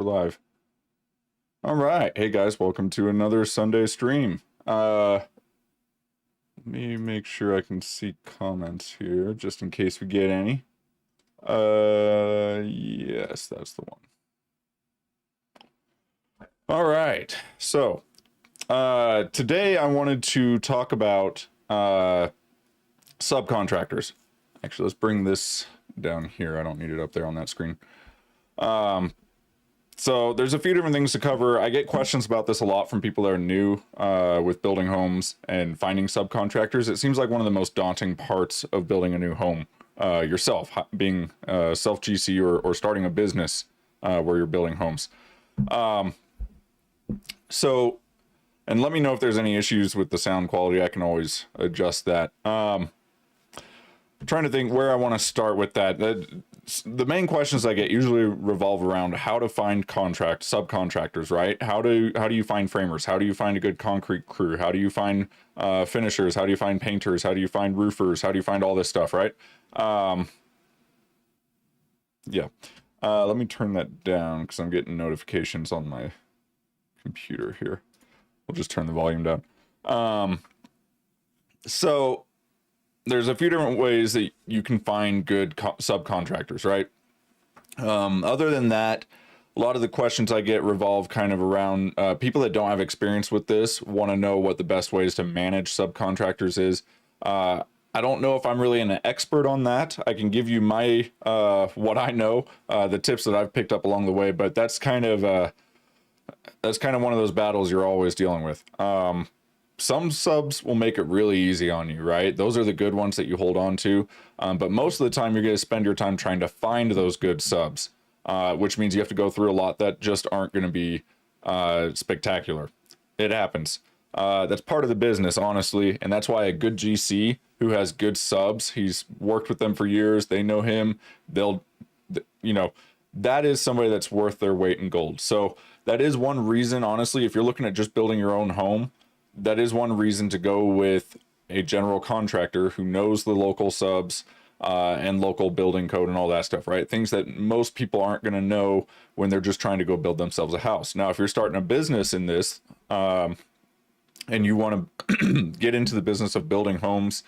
We're live. All right. Hey guys, welcome to another Sunday stream. Let me make sure I can see comments here just in case we get any. Yes, that's the one. All right. So, today I wanted to talk about subcontractors. Actually, let's bring this down here. I don't need it up there on that screen. So there's a few different things to cover. I get questions about this a lot from people that are new with building homes and finding subcontractors. It seems like one of the most daunting parts of building a new home yourself, being self GC or starting a business where you're building homes. So, and let me know if there's any issues with the sound quality. I can always adjust that. Trying to think where I want to start with that. The main questions I get usually revolve around how to find subcontractors, right? How do you find framers? How do you find a good concrete crew? How do you find finishers? How do you find painters? How do you find roofers? How do you find all this stuff, right? Yeah. Let me turn that down because I'm getting notifications on my computer here. We'll just turn the volume down. So there's a few different ways that you can find good subcontractors, right? Other than that, a lot of the questions I get revolve kind of around people that don't have experience with this want to know what the best ways to manage subcontractors is. I don't know if I'm really an expert on that. I can give you my what I know, the tips that I've picked up along the way, but that's kind of one of those battles you're always dealing with. Some subs will make it really easy on you, right? Those are the good ones that you hold on to. But most of the time, you're going to spend your time trying to find those good subs, which means you have to go through a lot that just aren't going to be spectacular. It happens. That's part of the business, honestly. And that's why a good GC who has good subs, he's worked with them for years, they know him, that is somebody that's worth their weight in gold. So that is one reason, honestly, if you're looking at just building your own home, that is one reason to go with a general contractor who knows the local subs and local building code and all that stuff, right? Things that most people aren't going to know when they're just trying to go build themselves a house. Now, if you're starting a business in this and you want to get into the business of building homes,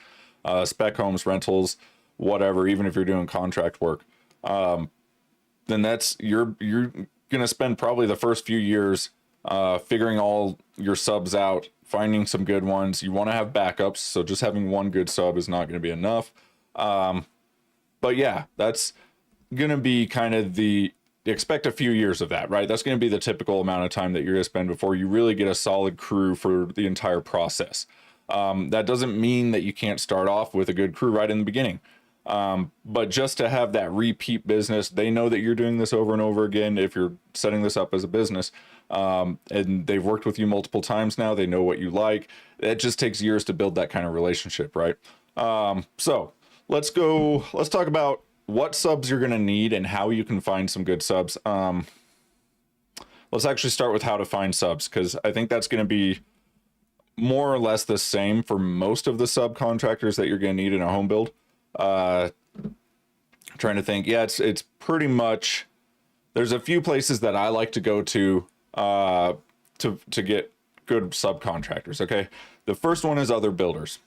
spec homes, rentals, whatever, even if you're doing contract work, then you're going to spend probably the first few years figuring all your subs out, finding some good ones. You want to have backups, so just having one good sub is not going to be enough. But yeah, that's going to be kind of expect a few years of that, right? That's going to be the typical amount of time that you're going to spend before you really get a solid crew for the entire process. That doesn't mean that you can't start off with a good crew right in the beginning. But just to have that repeat business, they know that you're doing this over and over again. If you're setting this up as a business, and they've worked with you multiple times now, they know what you like. It just takes years to build that kind of relationship, right? So let's talk about what subs you're going to need and how you can find some good subs. Let's actually start with how to find subs, because I think that's going to be more or less the same for most of the subcontractors that you're going to need in a home build. Trying to think. Yeah, it's pretty much, there's a few places that I like to go to get good subcontractors. Okay. The first one is other builders.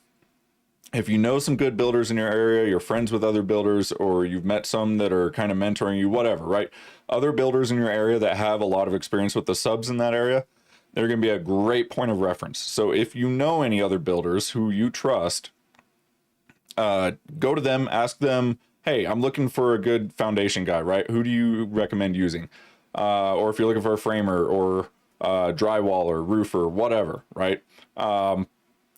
If you know some good builders in your area, you're friends with other builders, or you've met some that are kind of mentoring you, whatever, right? Other builders in your area that have a lot of experience with the subs in that area, they're going to be a great point of reference. So if you know any other builders who you trust, go to them, ask them, hey, I'm looking for a good foundation guy, right? Who do you recommend using? Or if you're looking for a framer or drywaller, roofer, whatever, right?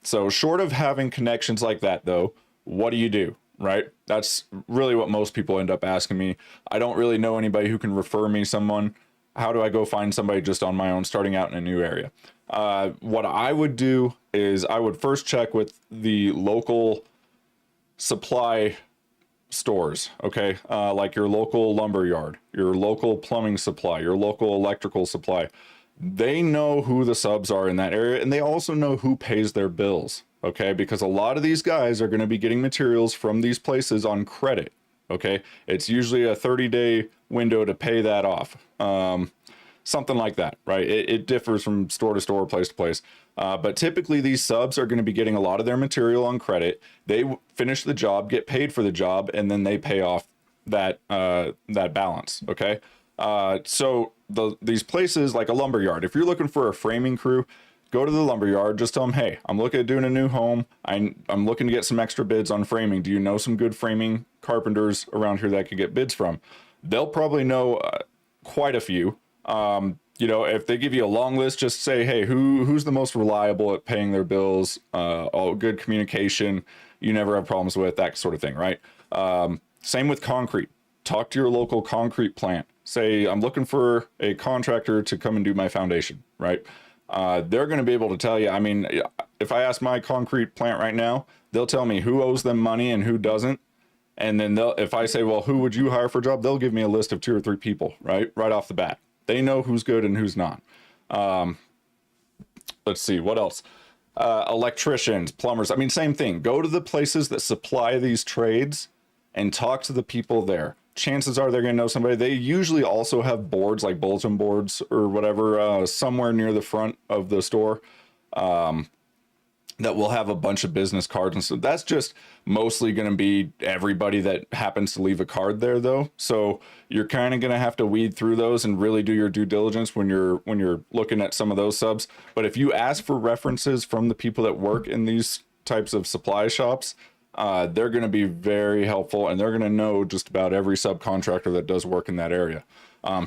So short of having connections like that, though, what do you do, right? That's really what most people end up asking me. I don't really know anybody who can refer me someone. How do I go find somebody just on my own, starting out in a new area? What I would do is I would first check with the local supply stores, okay? Like your local lumber yard, your local plumbing supply, your local electrical supply. They know who the subs are in that area, and they also know who pays their bills, okay? Because a lot of these guys are going to be getting materials from these places on credit, okay? It's usually a 30-day window to pay that off. something like that, right? It differs from store to store, place to place. But typically these subs are going to be getting a lot of their material on credit. They finish the job, get paid for the job, and then they pay off that that balance. Okay. So these places like a lumber yard, if you're looking for a framing crew, go to the lumber yard, just tell them, hey, I'm looking at doing a new home. I'm looking to get some extra bids on framing. Do you know some good framing carpenters around here that I could get bids from? They'll probably know quite a few. You know, if they give you a long list, just say, hey, who's the most reliable at paying their bills, all good communication, you never have problems with, that sort of thing, right? Same with concrete. Talk to your local concrete plant. Say, I'm looking for a contractor to come and do my foundation, right? They're going to be able to tell you. I mean, if I ask my concrete plant right now, they'll tell me who owes them money and who doesn't. And then if I say, well, who would you hire for a job? They'll give me a list of 2 or 3 people, right off the bat. They know who's good and who's not. Let's see, what else? Electricians, plumbers. I mean, same thing. Go to the places that supply these trades and talk to the people there. Chances are they're going to know somebody. They usually also have boards, like bulletin boards or whatever, somewhere near the front of the store, that will have a bunch of business cards. And so that's just mostly going to be everybody that happens to leave a card there, though. So you're kind of going to have to weed through those and really do your due diligence when you're looking at some of those subs. But if you ask for references from the people that work in these types of supply shops, they're going to be very helpful, and they're going to know just about every subcontractor that does work in that area.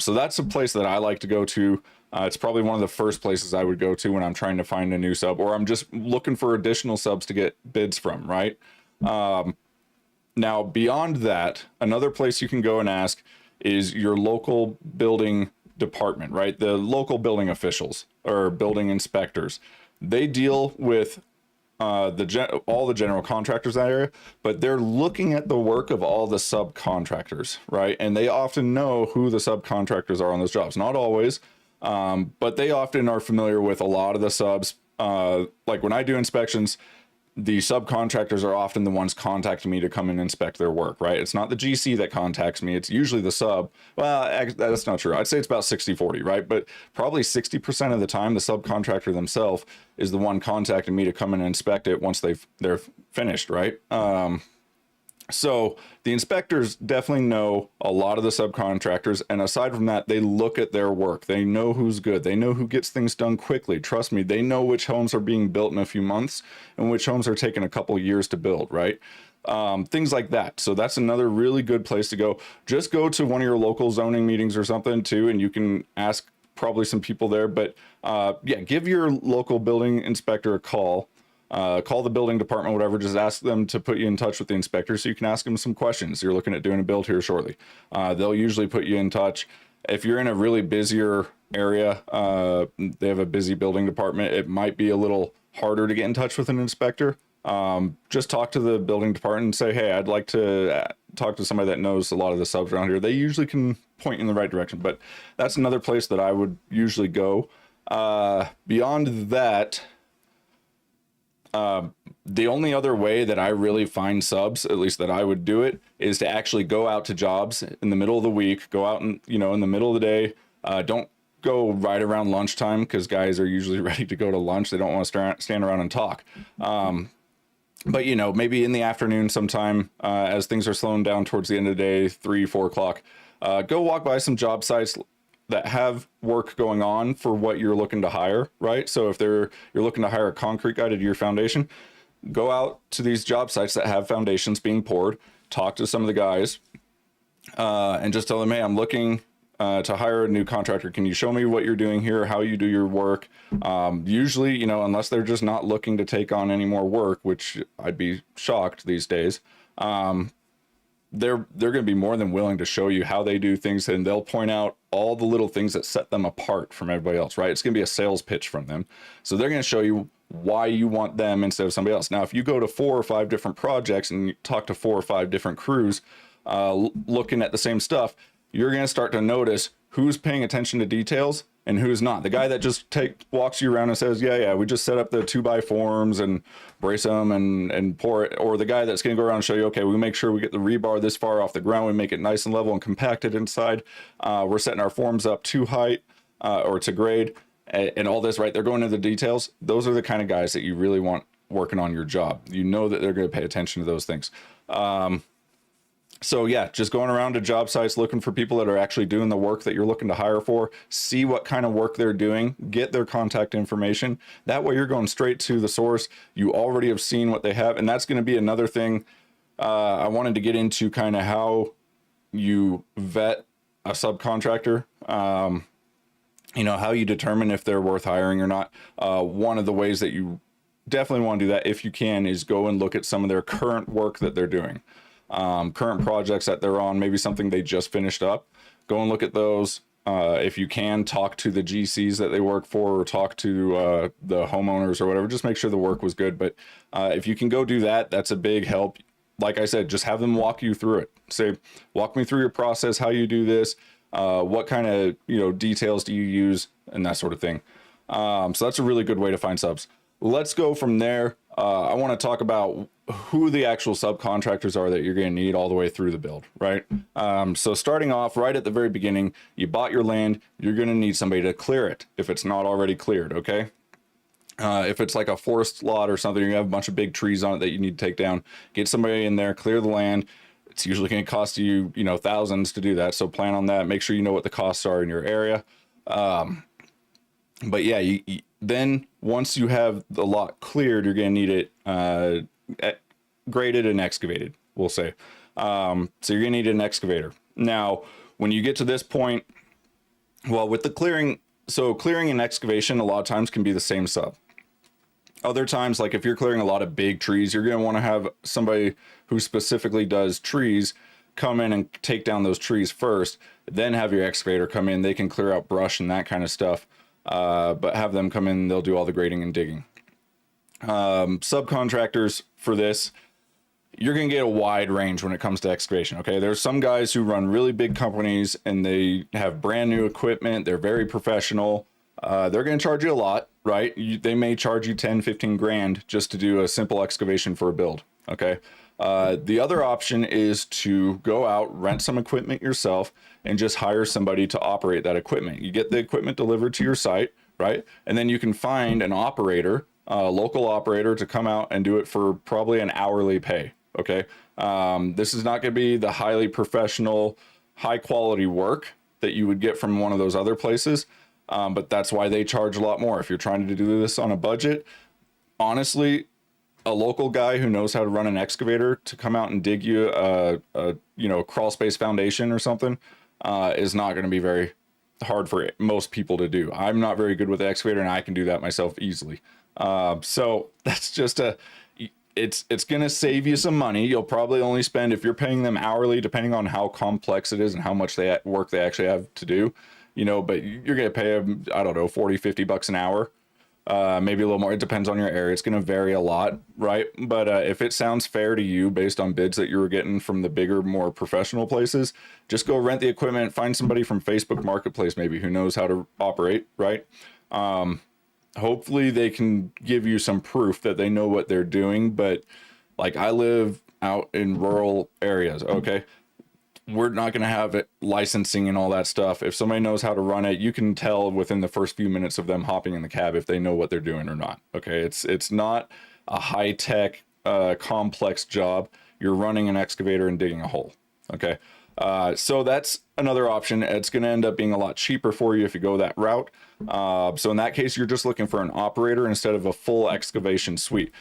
So that's a place that I like to go to. It's probably one of the first places I would go to when I'm trying to find a new sub, or I'm just looking for additional subs to get bids from, right? Now, beyond that, another place you can go and ask is your local building department, right? The local building officials or building inspectors. They deal with all the general contractors in that area, but they're looking at the work of all the subcontractors, right? And they often know who the subcontractors are on those jobs. Not always, but they often are familiar with a lot of the subs. Like when I do inspections, the subcontractors are often the ones contacting me to come and inspect their work, right? It's not the GC that contacts me. It's usually the sub. Well, that's not true. I'd say it's about 60-40, right? But probably 60% of the time, the subcontractor themselves is the one contacting me to come and inspect it once they're finished, right? So the inspectors definitely know a lot of the subcontractors. And aside from that, they look at their work. They know who's good. They know who gets things done quickly. Trust me, they know which homes are being built in a few months and which homes are taking a couple years to build, right? Things like that. So that's another really good place to go. Just go to one of your local zoning meetings or something too, and you can ask probably some people there. But yeah, give your local building inspector a call. Call the building department, whatever, just ask them to put you in touch with the inspector so you can ask them some questions. You're looking at doing a build here shortly. They'll usually put you in touch. If you're in a really busier area, they have a busy building department, it might be a little harder to get in touch with an inspector. Just talk to the building department and say, hey, I'd like to talk to somebody that knows a lot of the subs around here. They usually can point you in the right direction, but that's another place that I would usually go. Beyond that, the only other way that I really find subs, at least that I would do it, is to actually go out to jobs in the middle of the week, go out and, in the middle of the day. Don't go right around lunchtime because guys are usually ready to go to lunch. They don't want to stand around and talk. But, maybe in the afternoon sometime, as things are slowing down towards the end of the day, 3-4 o'clock, go walk by some job sites that have work going on for what you're looking to hire, right? So if you're looking to hire a concrete guy to do your foundation, go out to these job sites that have foundations being poured, talk to some of the guys, and just tell them, hey, I'm looking to hire a new contractor. Can you show me what you're doing here, how you do your work? Usually, unless they're just not looking to take on any more work, which I'd be shocked these days, they're going to be more than willing to show you how they do things, and they'll point out all the little things that set them apart from everybody else, right? It's going to be a sales pitch from them. So they're going to show you why you want them instead of somebody else. Now, if you go to 4 or 5 different projects and you talk to 4 or 5 different crews looking at the same stuff, you're going to start to notice who's paying attention to details and who's not. The guy that just walks you around and says, yeah, we just set up the 2x forms and brace them and pour it. Or the guy that's going to go around and show you, okay, we make sure we get the rebar this far off the ground. We make it nice and level and compacted inside. We're setting our forms up too high. or to grade and all this, right? They're going into the details. Those are the kind of guys that you really want working on your job. You know that they're going to pay attention to those things. So yeah, just going around to job sites, looking for people that are actually doing the work that you're looking to hire for, see what kind of work they're doing, get their contact information. That way you're going straight to the source. You already have seen what they have. And that's going to be another thing I wanted to get into, kind of how you vet a subcontractor. You know, how you determine if they're worth hiring or not. One of the ways that you definitely want to do that, if you can, is go and look at some of their current work that they're doing. Current projects that they're on, maybe something they just finished up. Go and look at those. If you can, talk to the GCs that they work for, or talk to the homeowners or whatever. Just make sure the work was good. But if you can go do that, that's a big help. Like I said, just have them walk you through it. Say, walk me through your process, how you do this, what kind of, you know, details do you use, and that sort of thing. So that's a really good way to find subs. Let's go from there. I want to talk about who the actual subcontractors are that you're going to need all the way through the build, right? So starting off right at the very beginning, you bought your land, you're going to need somebody to clear it if it's not already cleared, okay? If it's like a forest lot or something, you have a bunch of big trees on it that you need to take down, get somebody in there, clear the land. It's usually going to cost you, you know, thousands to do that. So plan on that. Make sure you know what the costs are in your area. But yeah, then once you have the lot cleared, you're going to need it graded and excavated, we'll say. So you're going to need an excavator. Now, when you get to this point, well, with the clearing, so clearing and excavation a lot of times can be the same sub. Other times, like if you're clearing a lot of big trees, you're going to want to have somebody who specifically does trees come in and take down those trees first, then have your excavator come in. They can clear out brush and that kind of stuff. But have them come in, they'll do all the grading and digging. Subcontractors for this, you're going to get a wide range when it comes to excavation. Okay. There's some guys who run really big companies and they have brand new equipment. They're very professional. They're going to charge you a lot, right? They may charge you 10, 15 grand just to do a simple excavation for a build. Okay. The other option is to go out, rent some equipment yourself, and just hire somebody to operate that equipment. You get the equipment delivered to your site, right? And then you can find an operator, a local operator, to come out and do it for probably an hourly pay. Okay. This is not going to be the highly professional, high quality work that you would get from one of those other places. But that's why they charge a lot more. If you're trying to do this on a budget, honestly, a local guy who knows how to run an excavator to come out and dig you a crawl space foundation or something is not going to be very hard for most people to do. I'm not very good with the excavator, and I can do that myself easily. So that's just it's going to save you some money. You'll probably only spend, if you're paying them hourly, depending on how complex it is and how much work they actually have to do, you know, but you're going to pay them, I don't know, 40, 50 bucks an hour. Maybe a little more. It depends on your area. It's going to vary a lot, right? But if it sounds fair to you based on bids that you were getting from the bigger, more professional places, just go rent the equipment, find somebody from Facebook Marketplace maybe who knows how to operate, right? Hopefully they can give you some proof that they know what they're doing. But like, I live out in rural areas, okay? We're not going to have it licensing and all that stuff. If somebody knows how to run it, you can tell within the first few minutes of them hopping in the cab if they know what they're doing or not. Okay. It's not a high tech, complex job. You're running an excavator and digging a hole. Okay. So that's another option. It's going to end up being a lot cheaper for you if you go that route. So in that case, you're just looking for an operator instead of a full excavation suite.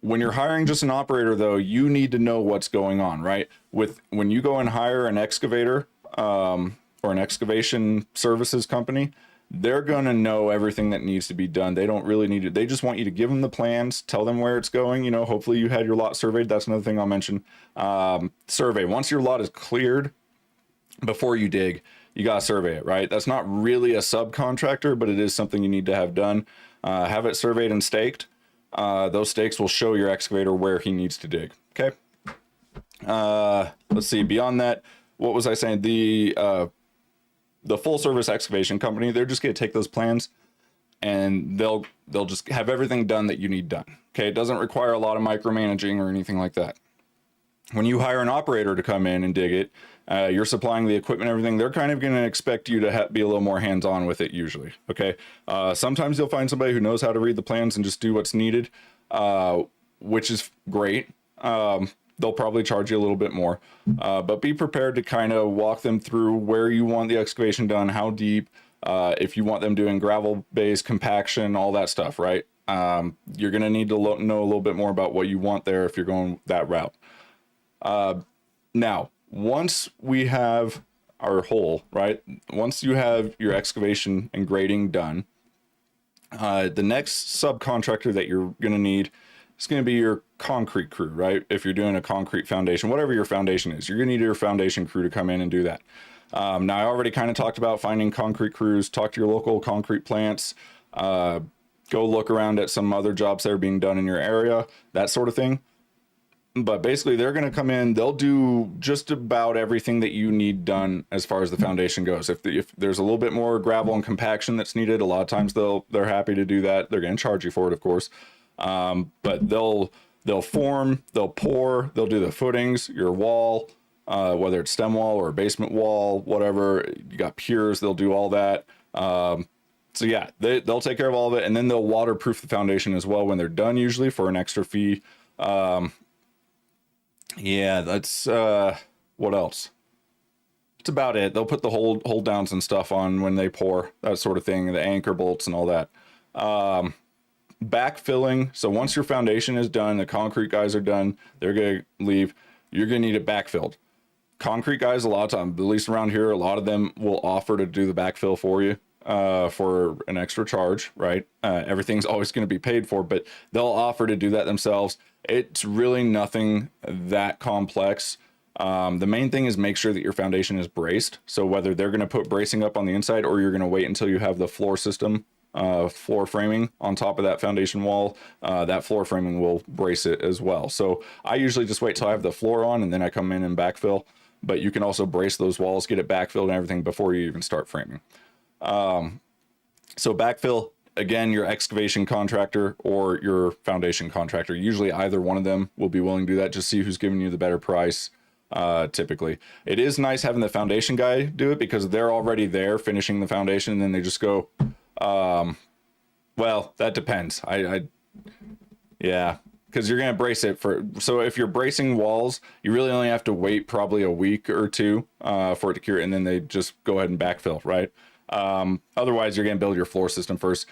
When you're hiring just an operator, though, you need to know what's going on, right? When you go and hire an excavator or an excavation services company, they're going to know everything that needs to be done. They don't really need it. They just want you to give them the plans, tell them where it's going. You know, hopefully you had your lot surveyed. That's another thing I'll mention. Survey. Once your lot is cleared, before you dig, you got to survey it, right? That's not really a subcontractor, but it is something you need to have done. Have it surveyed and staked. Those stakes will show your excavator where he needs to dig. Okay. Let's see. Beyond that, what was I saying? The full service excavation company, they're just going to take those plans and they'll just have everything done that you need done. Okay. It doesn't require a lot of micromanaging or anything like that. When you hire an operator to come in and dig it, You're supplying the equipment, everything. They're kind of going to expect you to be a little more hands-on with it usually. Okay. Sometimes you'll find somebody who knows how to read the plans and just do what's needed, which is great. They'll probably charge you a little bit more, but be prepared to kind of walk them through where you want the excavation done, how deep, if you want them doing gravel base compaction, all that stuff, right? You're going to need to know a little bit more about what you want there if you're going that route. Now, once we have our hole, right? Once you have your excavation and grading done, the next subcontractor that you're going to need is going to be your concrete crew, right? If you're doing a concrete foundation, whatever your foundation is, you're going to need your foundation crew to come in and do that. Now, I already kind of talked about finding concrete crews. Talk to your local concrete plants. Go look around at some other jobs that are being done in your area, that sort of thing. But basically, they're going to come in. They'll do just about everything that you need done as far as the foundation goes. If there's a little bit more gravel and compaction that's needed, a lot of times they're happy to do that. They're going to charge you for it, of course. But they'll form, they'll pour, they'll do the footings, your wall, whether it's stem wall or basement wall, whatever. You got piers, they'll do all that. So yeah, they'll take care of all of it, and then they'll waterproof the foundation as well when they're done, usually for an extra fee. Yeah, that's what else? It's about it. They'll put the hold downs and stuff on when they pour, that sort of thing, the anchor bolts and all that. Backfilling. So once your foundation is done, the concrete guys are done, they're going to leave. You're going to need it backfilled. Concrete guys, a lot of times, at least around here, a lot of them will offer to do the backfill for you for an extra charge, right? Everything's always going to be paid for, but they'll offer to do that themselves. It's really nothing that complex. The main thing is make sure that your foundation is braced. So whether they're going to put bracing up on the inside or you're going to wait until you have the floor system, floor framing on top of that foundation wall, that floor framing will brace it as well. So I usually just wait till I have the floor on and then I come in and backfill, but you can also brace those walls, get it backfilled and everything before you even start framing. So backfill, again, your excavation contractor or your foundation contractor, usually either one of them will be willing to do that. Just see who's giving you the better price. Typically it is nice having the foundation guy do it because they're already there finishing the foundation and then they just go, well, that depends. Yeah, because you're going to brace it so if you're bracing walls, you really only have to wait probably a week or two, for it to cure, and then they just go ahead and backfill, right? Otherwise you're going to build your floor system first.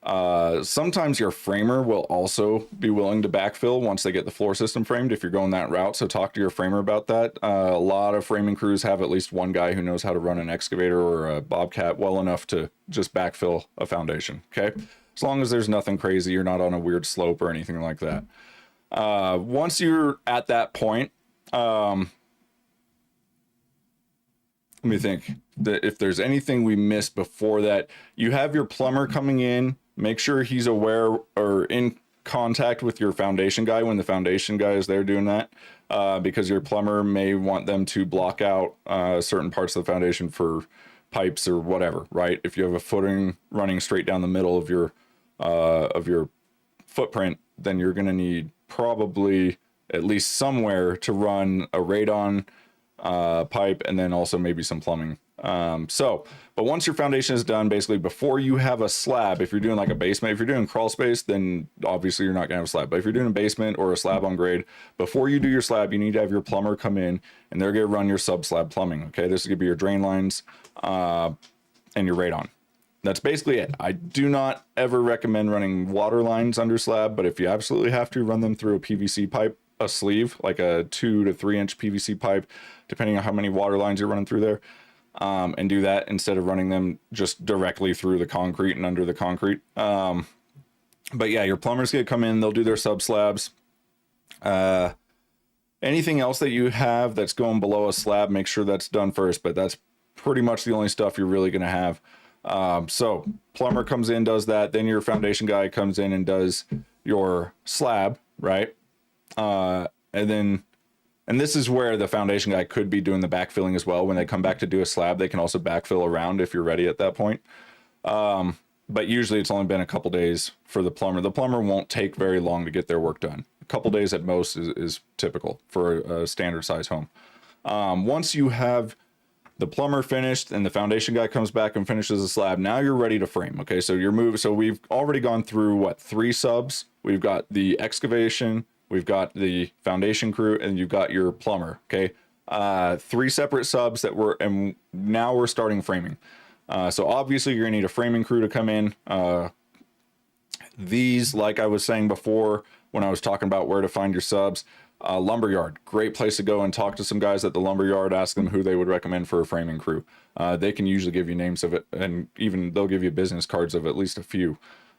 Sometimes your framer will also be willing to backfill once they get the floor system framed if you're going that route. So talk to your framer about that. A lot of framing crews have at least one guy who knows how to run an excavator or a bobcat well enough to just backfill a foundation. Okay. As long as there's nothing crazy, you're not on a weird slope or anything like that. Once you're at that point, let me think that if there's anything we missed before that, you have your plumber coming in, make sure he's aware or in contact with your foundation guy when the foundation guy is there doing that, because your plumber may want them to block out certain parts of the foundation for pipes or whatever, right? If you have a footing running straight down the middle of your footprint, then you're going to need probably at least somewhere to run a radon pipe and then also maybe some plumbing. But once your foundation is done, basically before you have a slab, if you're doing like a basement, if you're doing crawl space, then obviously you're not gonna have a slab. But if you're doing a basement or a slab on grade, before you do your slab, you need to have your plumber come in and they're gonna run your sub slab plumbing. Okay, this is gonna be your drain lines and your radon. That's basically it. I do not ever recommend running water lines under slab, but if you absolutely have to, run them through a PVC pipe, a sleeve, like a 2 to 3 inch PVC pipe, depending on how many water lines you're running through there, and do that instead of running them just directly through the concrete and under the concrete. But yeah, your plumber's gonna come in, they'll do their sub slabs. Anything else that you have that's going below a slab, make sure that's done first, but that's pretty much the only stuff you're really gonna have. So plumber comes in, does that, then your foundation guy comes in and does your slab, right? And this is where the foundation guy could be doing the backfilling as well. When they come back to do a slab, they can also backfill around if you're ready at that point. But usually it's only been a couple days for the plumber. The plumber won't take very long to get their work done. A couple days at most is typical for a standard size home. Once you have the plumber finished and the foundation guy comes back and finishes the slab, now you're ready to frame. Okay, so so we've already gone through what, 3 subs. We've got the excavation, we've got the foundation crew, and you've got your plumber. Okay, 3 separate subs and now we're starting framing. So obviously you're gonna need a framing crew to come in. These, like I was saying before when I was talking about where to find your subs, lumberyard, great place to go and talk to some guys at the lumberyard, ask them who they would recommend for a framing crew. They can usually give you names of it, and even they'll give you business cards of at least a few.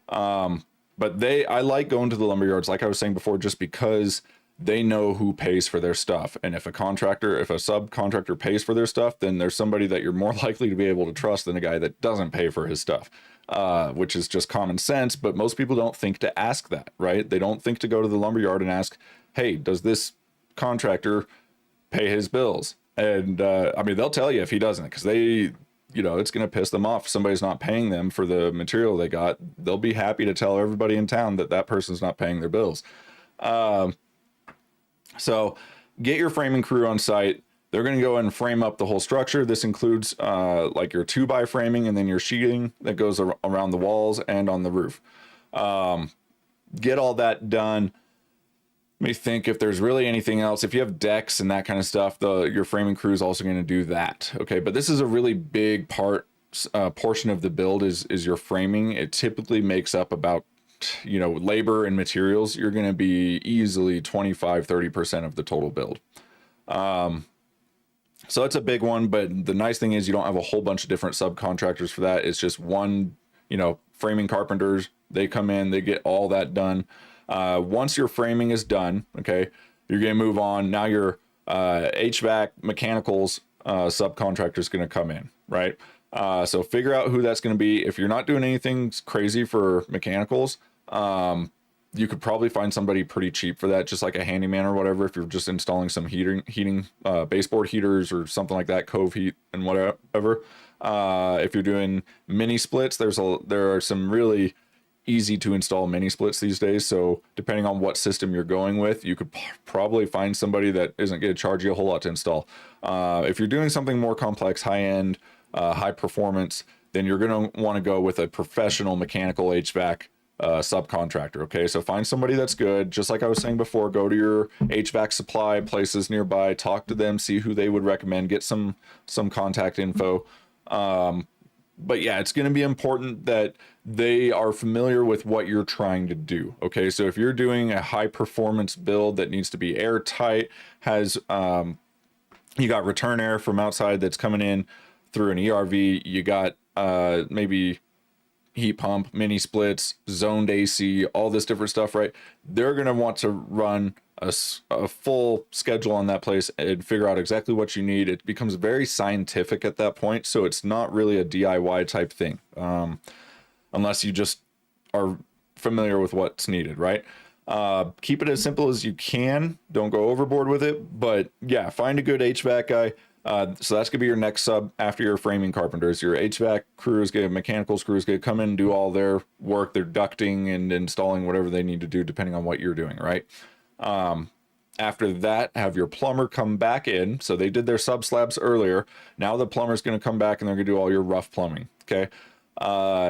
But I like going to the lumberyards, like I was saying before, just because they know who pays for their stuff. And if a subcontractor pays for their stuff, then there's somebody that you're more likely to be able to trust than a guy that doesn't pay for his stuff, which is just common sense. But most people don't think to ask that, right? They don't think to go to the lumberyard and ask, hey, does this contractor pay his bills? And I mean, they'll tell you if he doesn't, because it's going to piss them off if somebody's not paying them for the material they got. They'll be happy to tell everybody in town that person's not paying their bills. So get your framing crew on site. They're going to go and frame up the whole structure. This includes like your 2x framing and then your sheeting that goes around the walls and on the roof. Get all that done. Let me think if there's really anything else. If you have decks and that kind of stuff, your framing crew is also going to do that. Okay, but this is a really big portion of the build is your framing. It typically makes up about, labor and materials. You're going to be easily 25-30% of the total build. So it's a big one, but the nice thing is you don't have a whole bunch of different subcontractors for that. It's just one, framing carpenters. They come in, they get all that done. Once your framing is done, okay, you're going to move on. Now your HVAC mechanicals subcontractor is going to come in, right? So figure out who that's going to be. If you're not doing anything crazy for mechanicals, you could probably find somebody pretty cheap for that, just like a handyman or whatever. If you're just installing some heating baseboard heaters or something like that, Cove Heat and whatever. If you're doing mini splits, there are some really easy to install mini splits these days. So depending on what system you're going with, you could probably find somebody that isn't going to charge you a whole lot to install. If you're doing something more complex, high end, high performance, then you're going to want to go with a professional mechanical HVAC subcontractor. Okay, so find somebody that's good. Just like I was saying before, go to your HVAC supply places nearby, talk to them, see who they would recommend, get some contact info. But yeah, it's going to be important that they are familiar with what you're trying to do. Okay, so if you're doing a high performance build that needs to be airtight, has you got return air from outside that's coming in through an ERV, you got maybe heat pump, mini splits, zoned AC, all this different stuff, right? They're going to want to run a full schedule on that place and figure out exactly what you need. It becomes very scientific at that point, so it's not really a DIY type thing, unless you just are familiar with what's needed, right? Keep it as simple as you can. Don't go overboard with it, but yeah, find a good HVAC guy. So that's gonna be your next sub after your framing carpenters. Your HVAC crew is gonna, mechanical crew is gonna come in and do all their work, their ducting and installing whatever they need to do depending on what you're doing, right? After that, have your plumber come back in. So they did their sub slabs earlier. Now the plumber's gonna come back and they're gonna do all your rough plumbing. Okay.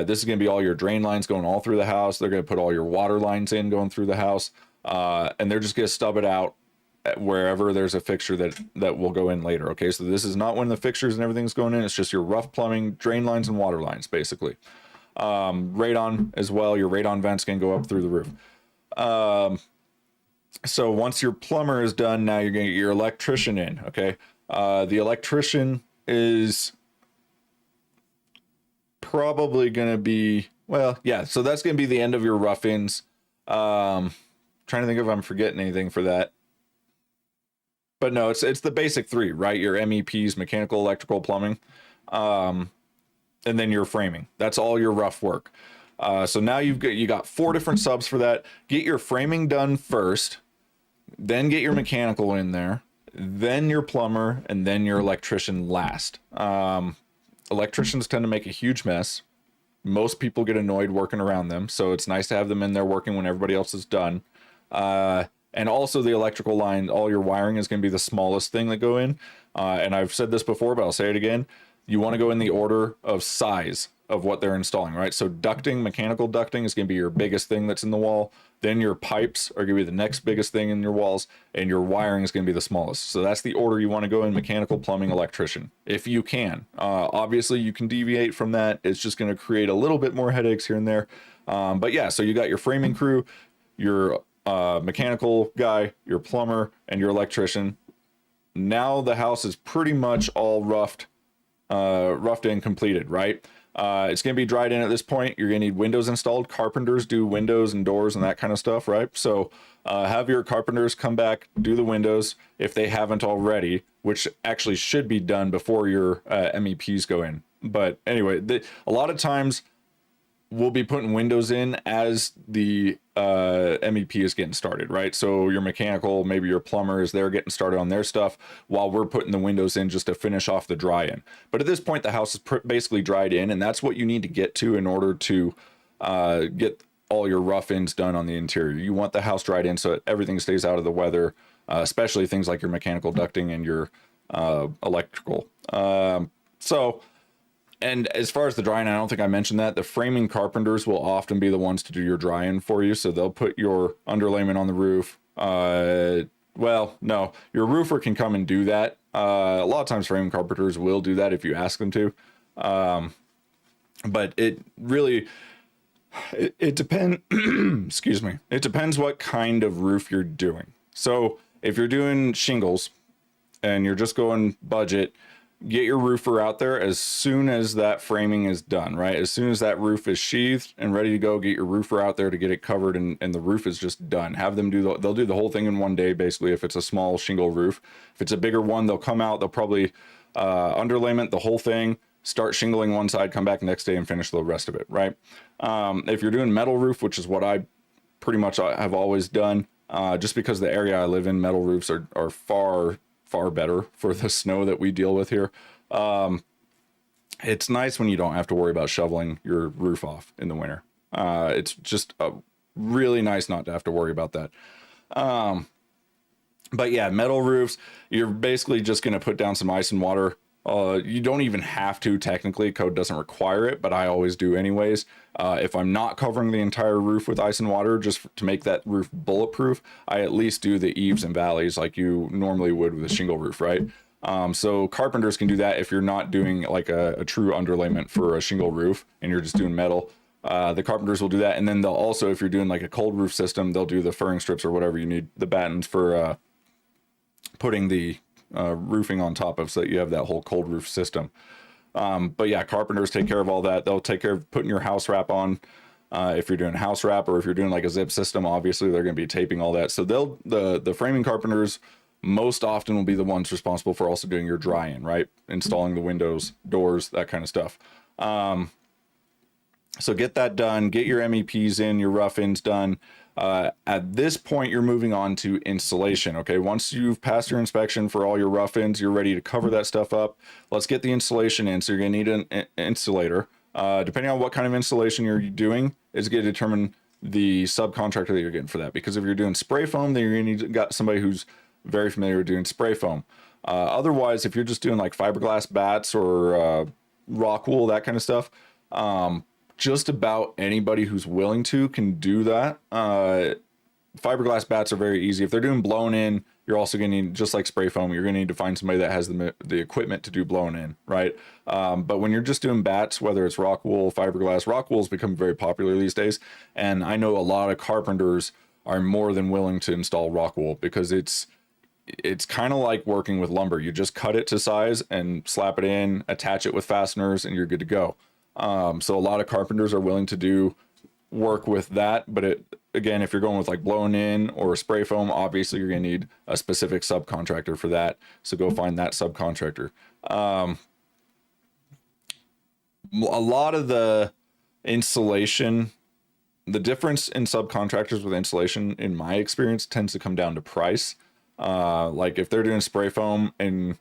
This is gonna be all your drain lines going all through the house. They're gonna put all your water lines in going through the house. And they're just gonna stub it out wherever there's a fixture that will go in later. Okay, so this is not when the fixtures and everything's going in. It's just your rough plumbing, drain lines and water lines, basically. Radon as well. Your radon vents can go up through the roof. So once your plumber is done, now you're gonna get your electrician in. Okay, the electrician is probably gonna be, well, yeah, so that's gonna be the end of your rough-ins. Trying to think if I'm forgetting anything for that. But no, it's the basic 3, right? Your MEPs, mechanical, electrical, plumbing, and then your framing. That's all your rough work. So now you got 4 different subs for that. Get your framing done first, then get your mechanical in there, then your plumber, and then your electrician last. Electricians tend to make a huge mess. Most people get annoyed working around them, so it's nice to have them in there working when everybody else is done. And also the electrical line, all your wiring is going to be the smallest thing that go in. And I've said this before, but I'll say it again. You want to go in the order of size of what they're installing, right? So ducting, mechanical ducting is going to be your biggest thing that's in the wall. Then your pipes are going to be the next biggest thing in your walls, and your wiring is going to be the smallest. So that's the order you want to go in: mechanical, plumbing, electrician, if you can. Obviously, you can deviate from that. It's just going to create a little bit more headaches here and there. But yeah, so you got your framing crew, your mechanical guy, your plumber, and your electrician. Now the house is pretty much all roughed and completed, right? It's going to be dried in at this point. You're going to need windows installed. Carpenters do windows and doors and that kind of stuff, right? So have your carpenters come back, do the windows if they haven't already, which actually should be done before your MEPs go in. But anyway, a lot of times we'll be putting windows in as the MEP is getting started, right? So your mechanical, maybe your plumbers, they're getting started on their stuff while we're putting the windows in just to finish off the dry in. But at this point, the house is basically dried in, and that's what you need to get to in order to get all your rough ins done on the interior. You want the house dried in so that everything stays out of the weather, especially things like your mechanical ducting and your electrical. And as far as the drying, I don't think I mentioned that. The framing carpenters will often be the ones to do your drying for you. So they'll put your underlayment on the roof. Well, no, your roofer can come and do that. A lot of times framing carpenters will do that if you ask them to. But it really, it depends, excuse me. It depends what kind of roof you're doing. So if you're doing shingles and you're just going budget, get your roofer out there as soon as that framing is done, right? As soon as that roof is sheathed and ready to go, get your roofer out there to get it covered, and the roof is just done. Have them they'll do the whole thing in one day, basically, if it's a small shingle roof. If it's a bigger one, they'll come out, they'll probably underlayment the whole thing, start shingling one side, come back next day and finish the rest of it, right? If you're doing metal roof, which is what I pretty much have always done, just because the area I live in, metal roofs are far better for the snow that we deal with here. It's nice when you don't have to worry about shoveling your roof off in the winter. It's just really nice not to have to worry about that. But yeah, metal roofs, you're basically just going to put down some ice and water. You don't even have to, technically, code doesn't require it, but I always do anyways. If I'm not covering the entire roof with ice and water just to make that roof bulletproof, I at least do the eaves and valleys like you normally would with a shingle roof, right? So carpenters can do that if you're not doing like a true underlayment for a shingle roof and you're just doing metal. The carpenters will do that, and then they'll also, if you're doing like a cold roof system, they'll do the furring strips or whatever you need, the battens for putting the roofing on top of, so that you have that whole cold roof system. But yeah, carpenters take care of all that. They'll take care of putting your house wrap on. If you're doing house wrap, or if you're doing like a zip system, obviously they're going to be taping all that. So the framing carpenters most often will be the ones responsible for also doing your dry-in, right? Installing the windows, doors, that kind of stuff. So get that done, get your MEPs in, your rough-ins done. At this point, you're moving on to installation. Okay, once you've passed your inspection for all your rough-ins, you're ready to cover that stuff up. Let's get the installation in. So you're gonna need an insulator. Depending on what kind of installation you're doing, is going to determine the subcontractor that you're getting for that. Because if you're doing spray foam, then you're gonna got somebody who's very familiar with doing spray foam. Otherwise, if you're just doing like fiberglass bats or rock wool, that kind of stuff, just about anybody who's willing to can do that. Fiberglass bats are very easy. If they're doing blown in, you're also going to need, just like spray foam, you're going to need to find somebody that has the equipment to do blown in, right? But when you're just doing bats, whether it's rock wool, fiberglass, rock wool has become very popular these days. And I know a lot of carpenters are more than willing to install rock wool, because it's kind of like working with lumber. You just cut it to size and slap it in, attach it with fasteners, and you're good to go. So a lot of carpenters are willing to do work with that, but again, if you're going with like blown in or spray foam, obviously you're going to need a specific subcontractor for that. So go find that subcontractor. A lot of the insulation, the difference in subcontractors with insulation, in my experience, tends to come down to price. Like if they're doing spray foam and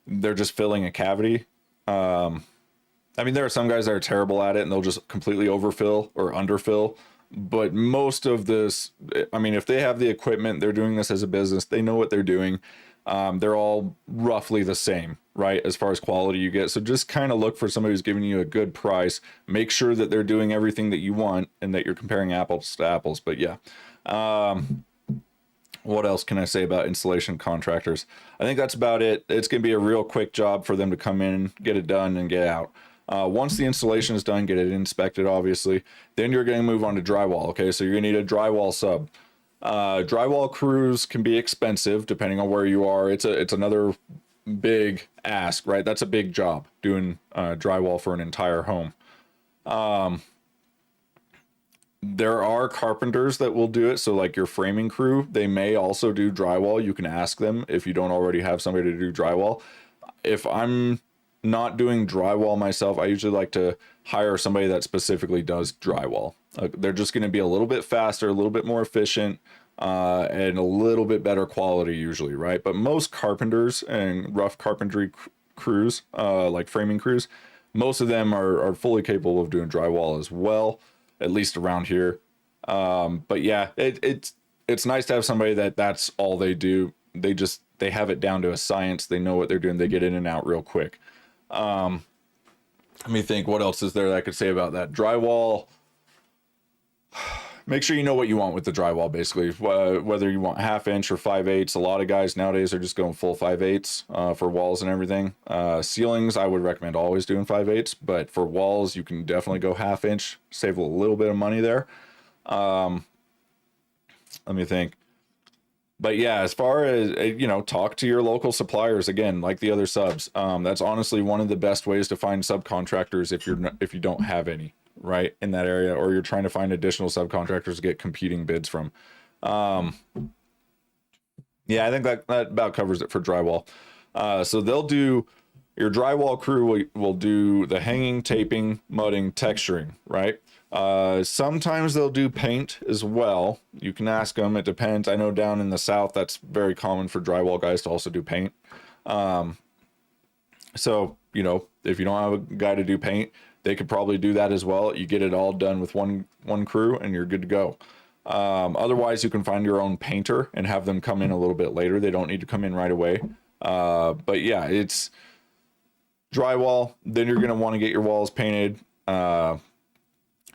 they're just filling a cavity, I mean, there are some guys that are terrible at it and they'll just completely overfill or underfill but most of this, I mean, if they have the equipment, they're doing this as a business, they know what they're doing. They're all roughly the same, right? As far as quality you get. So just kind of look for somebody who's giving you a good price. Make sure that they're doing everything that you want and that you're comparing apples to apples. But yeah. What else can I say about installation contractors? I think that's about it. It's going to be a real quick job for them to come in, get it done, and get out. Once the installation is done, get it inspected, obviously. Then you're going to move on to drywall. Okay, so you're going to need a drywall sub. Drywall crews can be expensive depending on where you are. It's another big ask, right? That's a big job, doing drywall for an entire home. There are carpenters that will do it. So like your framing crew, they may also do drywall. You can ask them if you don't already have somebody to do drywall. If I'm not doing drywall myself, I usually like to hire somebody that specifically does drywall. They're just going to be a little bit faster, a little bit more efficient, and a little bit better quality usually, right? But most carpenters and rough carpentry crews, like framing crews, most of them are fully capable of doing drywall as well, at least around here. But yeah, it's nice to have somebody that's all they do. They have it down to a science. They know what they're doing. They get in and out real quick. Let me think, what else is there that I could say about that? Drywall. Make sure you know what you want with the drywall, basically. Whether you want 1/2 inch or 5/8. A lot of guys nowadays are just going full 5/8 for walls and everything. Ceilings, I would recommend always doing 5/8, but for walls, you can definitely go 1/2 inch. Save a little bit of money there. Let me think. But yeah, as far as, talk to your local suppliers again, like the other subs. That's honestly one of the best ways to find subcontractors if you don't have any, right, in that area, or you're trying to find additional subcontractors to get competing bids from. Yeah, I think that about covers it for drywall. So they'll do, your drywall crew will do the hanging, taping, mudding, texturing, right? Sometimes they'll do paint as well. You can ask them, it depends. I know down in the South, that's very common for drywall guys to also do paint. So, if you don't have a guy to do paint, they could probably do that as well. You get it all done with one crew and you're good to go. Otherwise, you can find your own painter and have them come in a little bit later. They don't need to come in right away. But yeah, it's drywall. Then you're going to want to get your walls painted.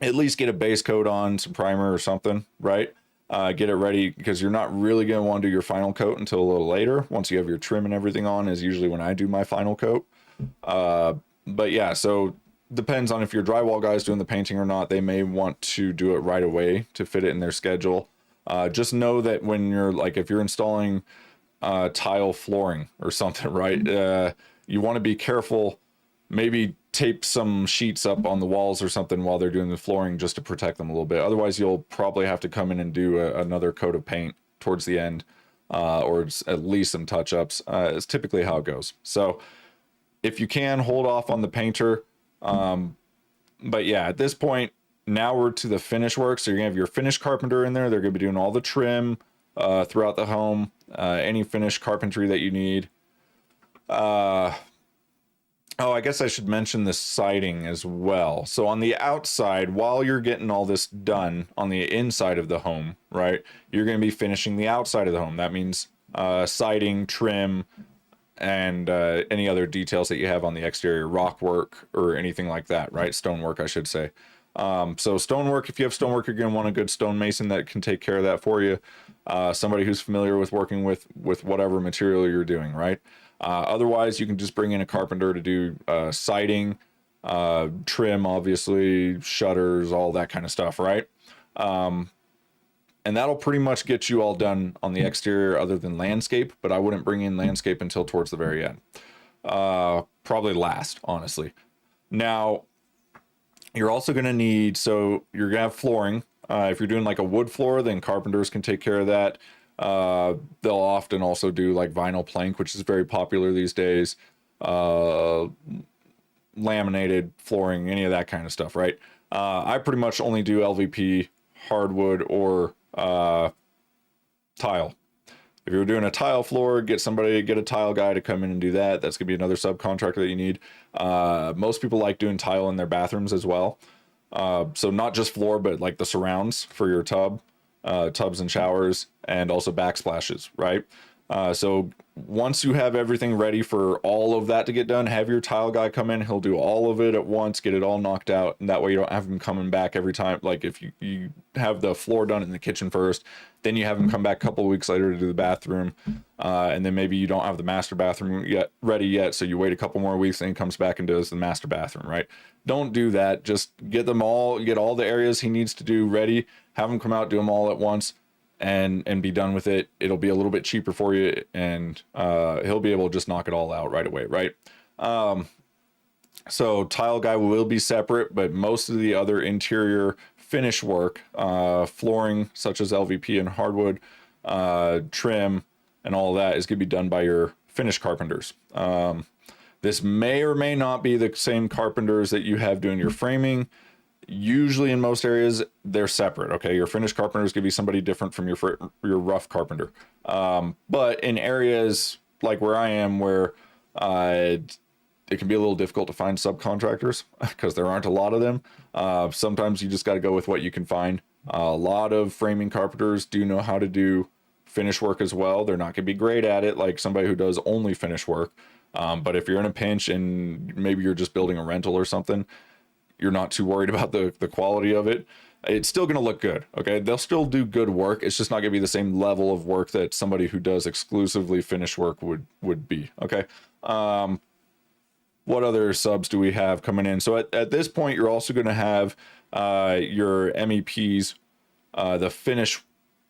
At least get a base coat on, some primer or something, right? Get it ready, because you're not really going to want to do your final coat until a little later. Once you have your trim and everything on is usually when I do my final coat. But yeah, so depends on if your drywall guy's doing the painting or not. They may want to do it right away to fit it in their schedule. Just know that when if you're installing tile flooring or something, right? You want to be careful. Maybe tape some sheets up on the walls or something while they're doing the flooring, just to protect them a little bit. Otherwise, you'll probably have to come in and do another coat of paint towards the end, or at least some touch-ups. It's typically how it goes. So if you can, hold off on the painter. But yeah, at this point, now we're to the finish work. So you're gonna have your finish carpenter in there. They're gonna be doing all the trim throughout the home, any finish carpentry that you need. Oh, I guess I should mention the siding as well. So on the outside, while you're getting all this done on the inside of the home, right, you're going to be finishing the outside of the home. That means siding, trim, and any other details that you have on the exterior, rock work or anything like that, right? Stonework, I should say. So stonework, if you have stonework, you're going to want a good stonemason that can take care of that for you. Somebody who's familiar with working with whatever material you're doing, right? Otherwise, you can just bring in a carpenter to do siding, trim, obviously, shutters, all that kind of stuff, right? And that'll pretty much get you all done on the exterior other than landscape, but I wouldn't bring in landscape until towards the very end. Probably last, honestly. Now, you're also going to need, so you're going to have flooring. If you're doing like a wood floor, then carpenters can take care of that. They'll often also do like vinyl plank, which is very popular these days. Laminated flooring, any of that kind of stuff, right? I pretty much only do LVP, hardwood, or tile. If you're doing a tile floor, get a tile guy to come in and do that. That's gonna be another subcontractor that you need. Most people like doing tile in their bathrooms as well. So not just floor, but like the surrounds for your tubs and showers, and also backsplashes, right? So once you have everything ready for all of that to get done, have your tile guy come in. He'll do all of it at once, get it all knocked out, and that way you don't have him coming back every time. Like if you have the floor done in the kitchen first, then you have him come back a couple of weeks later to do the bathroom, and then maybe you don't have the master bathroom yet ready yet, so you wait a couple more weeks and he comes back and does the master bathroom, right? Don't do that. Just get all the areas he needs to do ready, have him come out, do them all at once, and be done with it. It'll be a little bit cheaper for you, and he'll be able to just knock it all out right away, right? So tile guy will be separate, but most of the other interior finish work, flooring such as LVP and hardwood, trim, and all that is going to be done by your finish carpenters. This may or may not be the same carpenters that you have doing your framing. Usually in most areas, they're separate, okay? Your finish carpenter is going to be somebody different from your rough carpenter. But in areas like where I am, where it can be a little difficult to find subcontractors because there aren't a lot of them. Sometimes you just got to go with what you can find. A lot of framing carpenters do know how to do finish work as well. They're not going to be great at it like somebody who does only finish work. But if you're in a pinch and maybe you're just building a rental or something, you're not too worried about the quality of it. It's still going to look good. Okay. They'll still do good work. It's just not going to be the same level of work that somebody who does exclusively finish work would be. Okay. What other subs do we have coming in? So at this point, you're also going to have your MEPs, the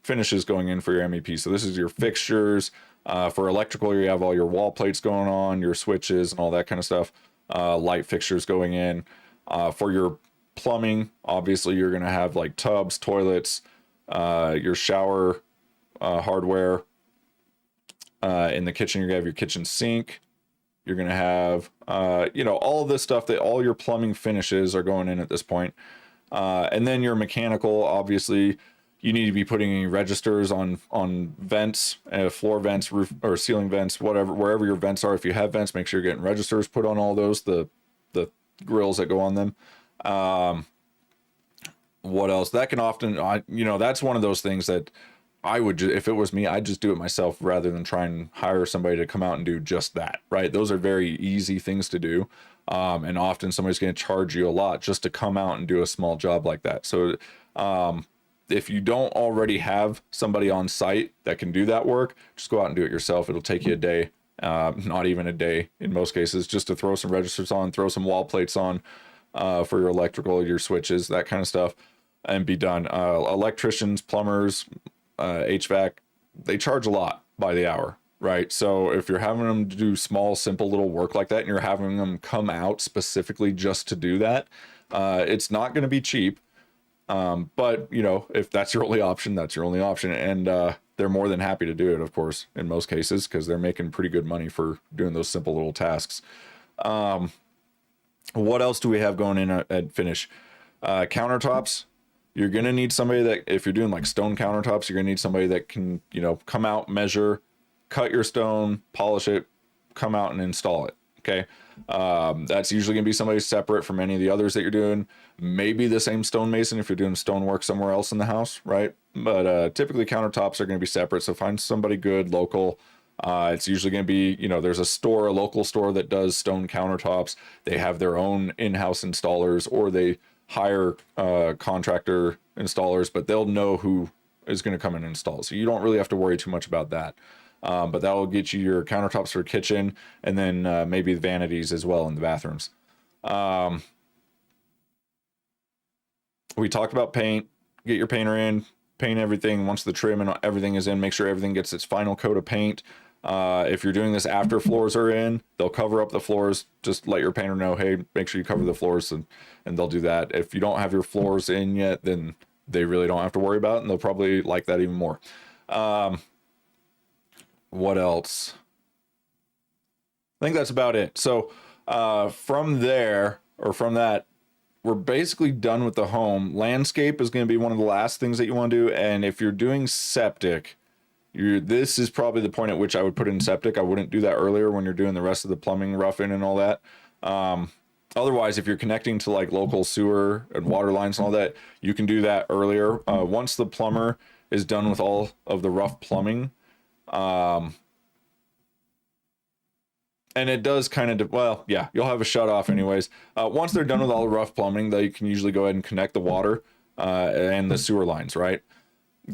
finishes going in for your MEP. So this is your fixtures. For electrical, you have all your wall plates going on, your switches and all that kind of stuff. Light fixtures going in. For your plumbing, obviously you're going to have like tubs, toilets, your shower hardware. In the kitchen, you're going to have your kitchen sink. You're going to have, all of this stuff that all your plumbing finishes are going in at this point. And then your mechanical, obviously, you need to be putting any registers on vents, floor vents, roof or ceiling vents, wherever your vents are. If you have vents, make sure you're getting registers put on all those, the grills that go on them. What else? That can often, that's one of those things that I would, if it was me, I'd just do it myself rather than try and hire somebody to come out and do just that, right? Those are very easy things to do. And often somebody's going to charge you a lot just to come out and do a small job like that. So, if you don't already have somebody on site that can do that work, just go out and do it yourself. It'll take you a day, not even a day in most cases, just to throw some registers on, throw some wall plates on, for your electrical, your switches, that kind of stuff, and be done. Electricians, plumbers, HVAC, they charge a lot by the hour, right? So if you're having them do small, simple little work like that, and you're having them come out specifically just to do that, it's not going to be cheap. But if that's your only option, that's your only option. And, they're more than happy to do it, of course, in most cases, because they're making pretty good money for doing those simple little tasks. What else do we have going in at finish? Countertops. You're going to need somebody that, if you're doing like stone countertops, you're going to need somebody that can, come out, measure, cut your stone, polish it, come out and install it. Okay. That's usually going to be somebody separate from any of the others that you're doing. Maybe the same stonemason if you're doing stonework somewhere else in the house, right? But typically countertops are going to be separate. So find somebody good, local. It's usually going to be, there's a local store that does stone countertops. They have their own in-house installers, or they hire contractor installers, but they'll know who is going to come and install. So you don't really have to worry too much about that. But that will get you your countertops for kitchen, and then maybe the vanities as well in the bathrooms. We talked about paint. Get your painter in, paint everything. Once the trim and everything is in, make sure everything gets its final coat of paint. If you're doing this after floors are in, they'll cover up the floors. Just let your painter know, hey, make sure you cover the floors, and they'll do that. If you don't have your floors in yet, then they really don't have to worry about it, and they'll probably like that even more. What else? I think that's about it. So from that, we're basically done with the home. Landscape is going to be one of the last things that you want to do. And if you're doing septic, this is probably the point at which I would put in septic. I wouldn't do that earlier when you're doing the rest of the plumbing, roughing, and all that. Otherwise, if you're connecting to like local sewer and water lines and all that, you can do that earlier. Once the plumber is done with all of the rough plumbing, and it does kind of, well, yeah, you'll have a shut off anyways. Once they're done with all the rough plumbing, they can usually go ahead and connect the water and the sewer lines, right?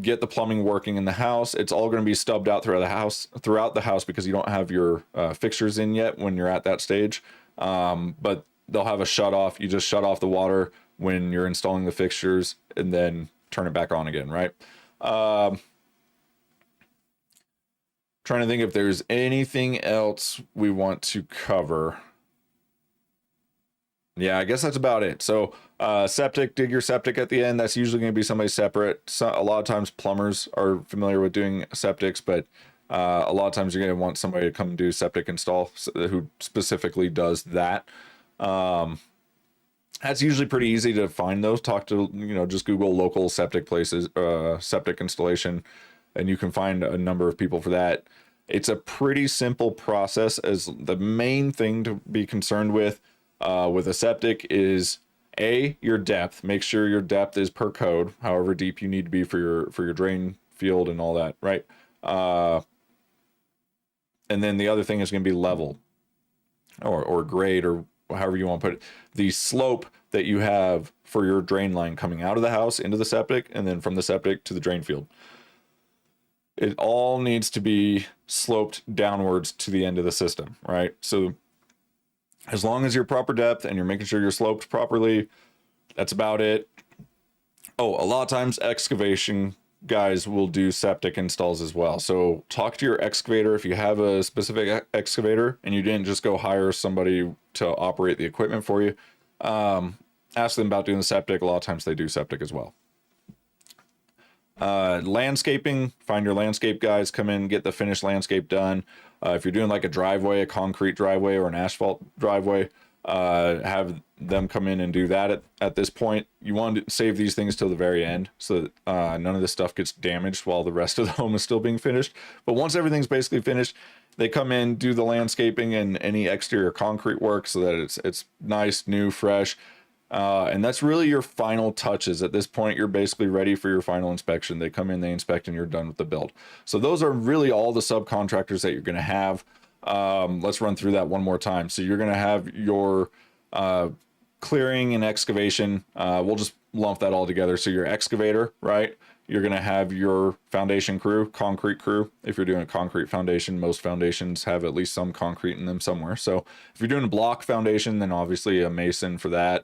Get the plumbing working in the house. It's all going to be stubbed out throughout the house because you don't have your fixtures in yet when you're at that stage. But they'll have a shut off. You just shut off the water when you're installing the fixtures and then turn it back on again, right? Trying to think if there's anything else we want to cover. Yeah, I guess that's about it. So septic, dig your septic at the end. That's usually going to be somebody separate. So, a lot of times plumbers are familiar with doing septics, but a lot of times you're going to want somebody to come and do septic install who specifically does that. That's usually pretty easy to find those. Talk to, just Google local septic places, septic installation, and you can find a number of people for that. It's a pretty simple process. As the main thing to be concerned with a septic is your depth. Make sure your depth is per code, however deep you need to be for your drain field and all that, right? And then the other thing is going to be level or grade, or however you want to put it. The slope that you have for your drain line coming out of the house into the septic, and then from the septic to the drain field. It all needs to be sloped downwards to the end of the system, right? So as long as you're proper depth and you're making sure you're sloped properly, that's about it. Oh, a lot of times excavation guys will do septic installs as well. So talk to your excavator if you have a specific excavator and you didn't just go hire somebody to operate the equipment for you. Ask them about doing the septic. A lot of times they do septic as well. Landscaping, find your landscape guys, come in, get the finished landscape done. If you're doing like a driveway, a concrete driveway or an asphalt driveway, have them come in and do that at this point. You want to save these things till the very end so that none of this stuff gets damaged while the rest of the home is still being finished. But once everything's basically finished, they come in, do the landscaping and any exterior concrete work so that it's nice, new, fresh. And that's really your final touches. At this point, you're basically ready for your final inspection. They come in, they inspect, and you're done with the build. So those are really all the subcontractors that you're going to have. Let's run through that one more time. So you're going to have your clearing and excavation. We'll just lump that all together. So your excavator, right? You're going to have your foundation crew, concrete crew. If you're doing a concrete foundation, most foundations have at least some concrete in them somewhere. So if you're doing a block foundation, then obviously a mason for that.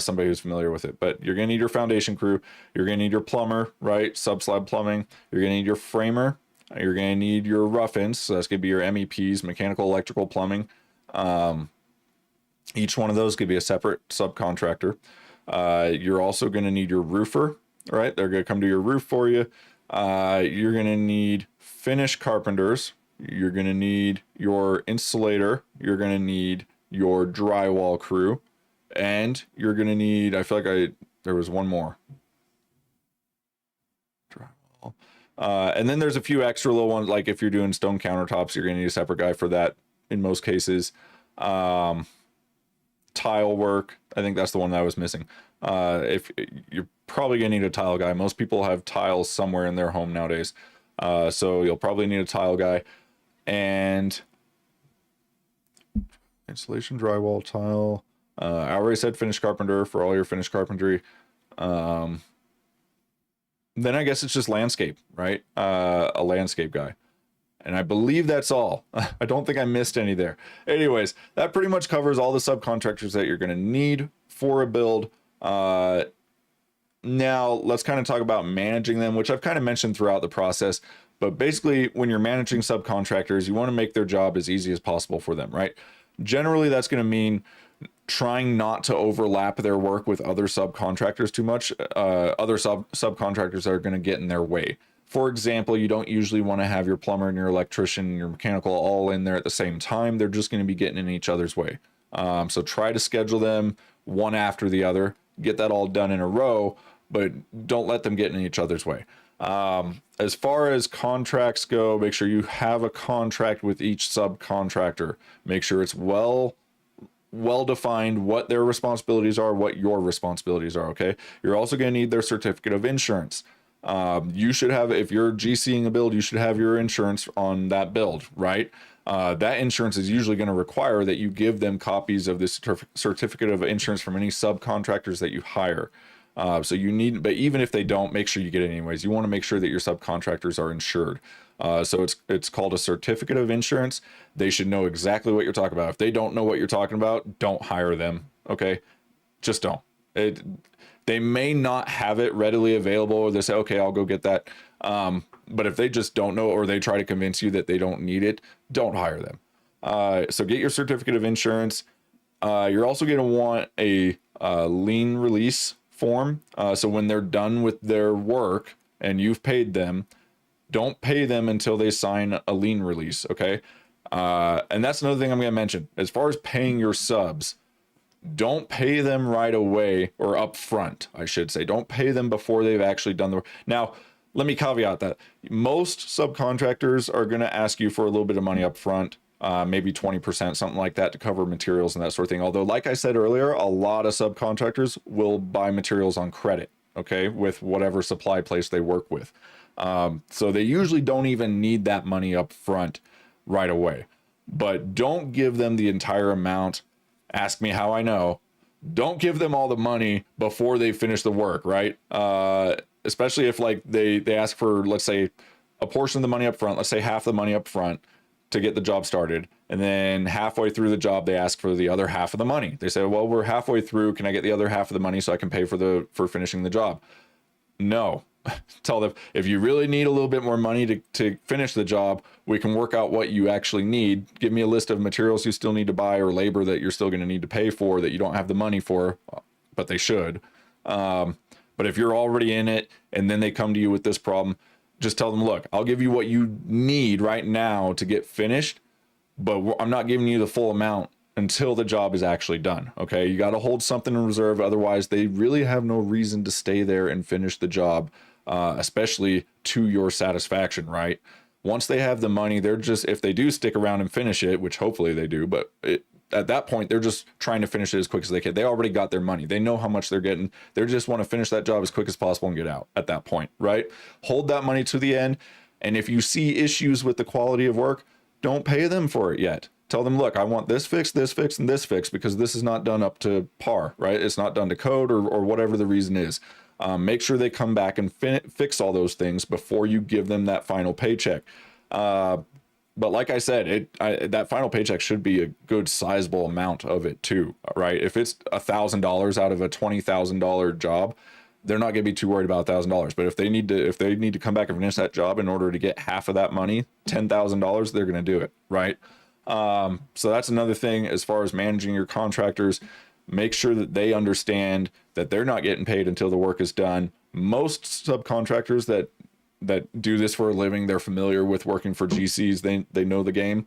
Somebody who's familiar with it, but you're going to need your foundation crew. You're going to need your plumber, right? Sub-slab plumbing. You're going to need your framer. You're going to need your rough-ins. So that's going to be your MEPs, mechanical, electrical, plumbing. Each one of those could be a separate subcontractor. You're also going to need your roofer, right? They're going to come do your roof for you. You're going to need finish carpenters. You're going to need your insulator. You're going to need your drywall crew. And you're going to need, I feel like there was one more. Drywall. And then there's a few extra little ones, like if you're doing stone countertops, you're going to need a separate guy for that in most cases. Tile work, I think that's the one that I was missing. If you're probably going to need a tile guy. Most people have tiles somewhere in their home nowadays. So you'll probably need a tile guy. And insulation, drywall, tile. I already said finished carpenter for all your finished carpentry. Then I guess it's just landscape, right? A landscape guy. And I believe that's all. I don't think I missed any there. Anyways, that pretty much covers all the subcontractors that you're going to need for a build. Now let's kind of talk about managing them, which I've kind of mentioned throughout the process. But basically, when you're managing subcontractors, you want to make their job as easy as possible for them, right? Generally, that's going to mean trying not to overlap their work with other subcontractors too much, other subcontractors that are going to get in their way. For example, you don't usually want to have your plumber and your electrician and your mechanical all in there at the same time. They're just going to be getting in each other's way. So try to schedule them one after the other, get that all done in a row, but don't let them get in each other's way. As far as contracts go, make sure you have a contract with each subcontractor. Make sure it's well well defined what their responsibilities are, what your responsibilities are. Okay. You're also going to need their certificate of insurance. You should have, if you're GCing a build, you should have your insurance on that build, right? That insurance is usually going to require that you give them copies of this certificate of insurance from any subcontractors that you hire. So you need, but even if they don't, make sure you get it anyways. You want to make sure that your subcontractors are insured. So it's called a certificate of insurance. They should know exactly what you're talking about. If they don't know what you're talking about, don't hire them. Okay, just don't. They may not have it readily available, or they say, okay, I'll go get that. But if they just don't know, or they try to convince you that they don't need it, don't hire them. So get your certificate of insurance. You're also going to want a lien release form. So when they're done with their work and you've paid them, don't pay them until they sign a lien release. Okay. And that's another thing I'm going to mention as far as paying your subs. Don't pay them right away, or up front, I should say. Don't pay them before they've actually done the work. Now, let me caveat that. Most subcontractors are going to ask you for a little bit of money up front, maybe 20%, something like that, to cover materials and that sort of thing. Although, like I said earlier, a lot of subcontractors will buy materials on credit, okay, with whatever supply place they work with. So they usually don't even need that money up front right away. But don't give them the entire amount. Ask me how I know. Don't give them all the money before they finish the work, right? Especially if like they ask for, let's say, a portion of the money up front, let's say half the money up front to get the job started. And then halfway through the job, they ask for the other half of the money. They say, well, we're halfway through. Can I get the other half of the money so I can pay for finishing the job? No. Tell them, if you really need a little bit more money to finish the job, we can work out what you actually need. Give me a list of materials you still need to buy, or labor that you're still going to need to pay for that you don't have the money for, but they should. But if you're already in it and then they come to you with this problem, just tell them, look, I'll give you what you need right now to get finished, but I'm not giving you the full amount until the job is actually done. Okay. You got to hold something in reserve. Otherwise, they really have no reason to stay there and finish the job. Especially to your satisfaction, right? Once they have the money, they're just, if they do stick around and finish it, which hopefully they do, but at that point, they're just trying to finish it as quick as they can. They already got their money. They know how much they're getting. They just want to finish that job as quick as possible and get out at that point, right? Hold that money to the end. And if you see issues with the quality of work, don't pay them for it yet. Tell them, look, I want this fixed, and this fixed, because this is not done up to par, right? It's not done to code, or whatever the reason is. Make sure they come back and fix all those things before you give them that final paycheck. But like I said, that final paycheck should be a good sizable amount of it too, right? If it's $1,000 out of a $20,000 job, they're not going to be too worried about $1,000. But if they need to come back and finish that job in order to get half of that money, $10,000, they're going to do it, right? So that's another thing as far as managing your contractors. Make sure that they understand that they're not getting paid until the work is done. Most subcontractors that do this for a living, they're familiar with working for GCs. They know the game.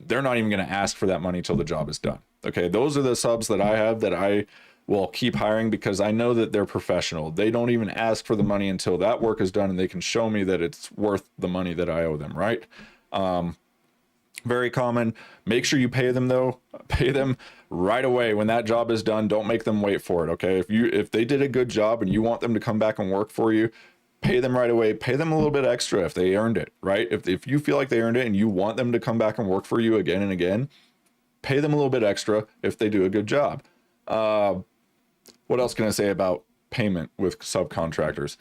They're not even going to ask for that money till the job is done. Okay, those are the subs that I have that I will keep hiring because I know that they're professional. They don't even ask for the money until that work is done and they can show me that it's worth the money that I owe them, right? Very common. Make sure you pay them though. Pay them right away when that job is done. Don't make them wait for it. Okay. If they did a good job and you want them to come back and work for you, pay them right away. Pay them a little bit extra if they earned it, right? If you feel like they earned it and you want them to come back and work for you again and again, pay them a little bit extra if they do a good job. What else can I say about payment with subcontractors?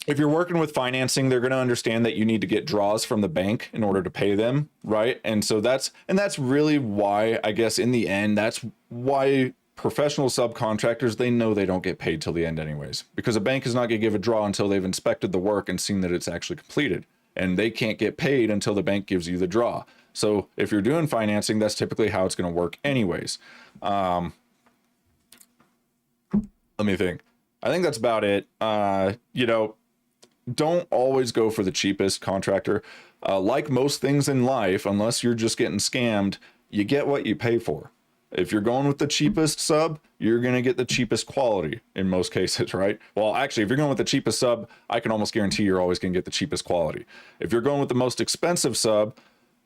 If you're working with financing, they're going to understand that you need to get draws from the bank in order to pay them, right? And so that's really why, I guess in the end, that's why professional subcontractors, they know they don't get paid till the end anyways, because a bank is not going to give a draw until they've inspected the work and seen that it's actually completed, and they can't get paid until the bank gives you the draw. So if you're doing financing, that's typically how it's going to work anyways. Let me think. I think that's about it. Don't always go for the cheapest contractor. Like most things in life, unless you're just getting scammed, you get what you pay for. If you're going with the cheapest sub, you're going to get the cheapest quality in most cases, right? Well, actually, if you're going with the cheapest sub, I can almost guarantee you're always going to get the cheapest quality. If you're going with the most expensive sub,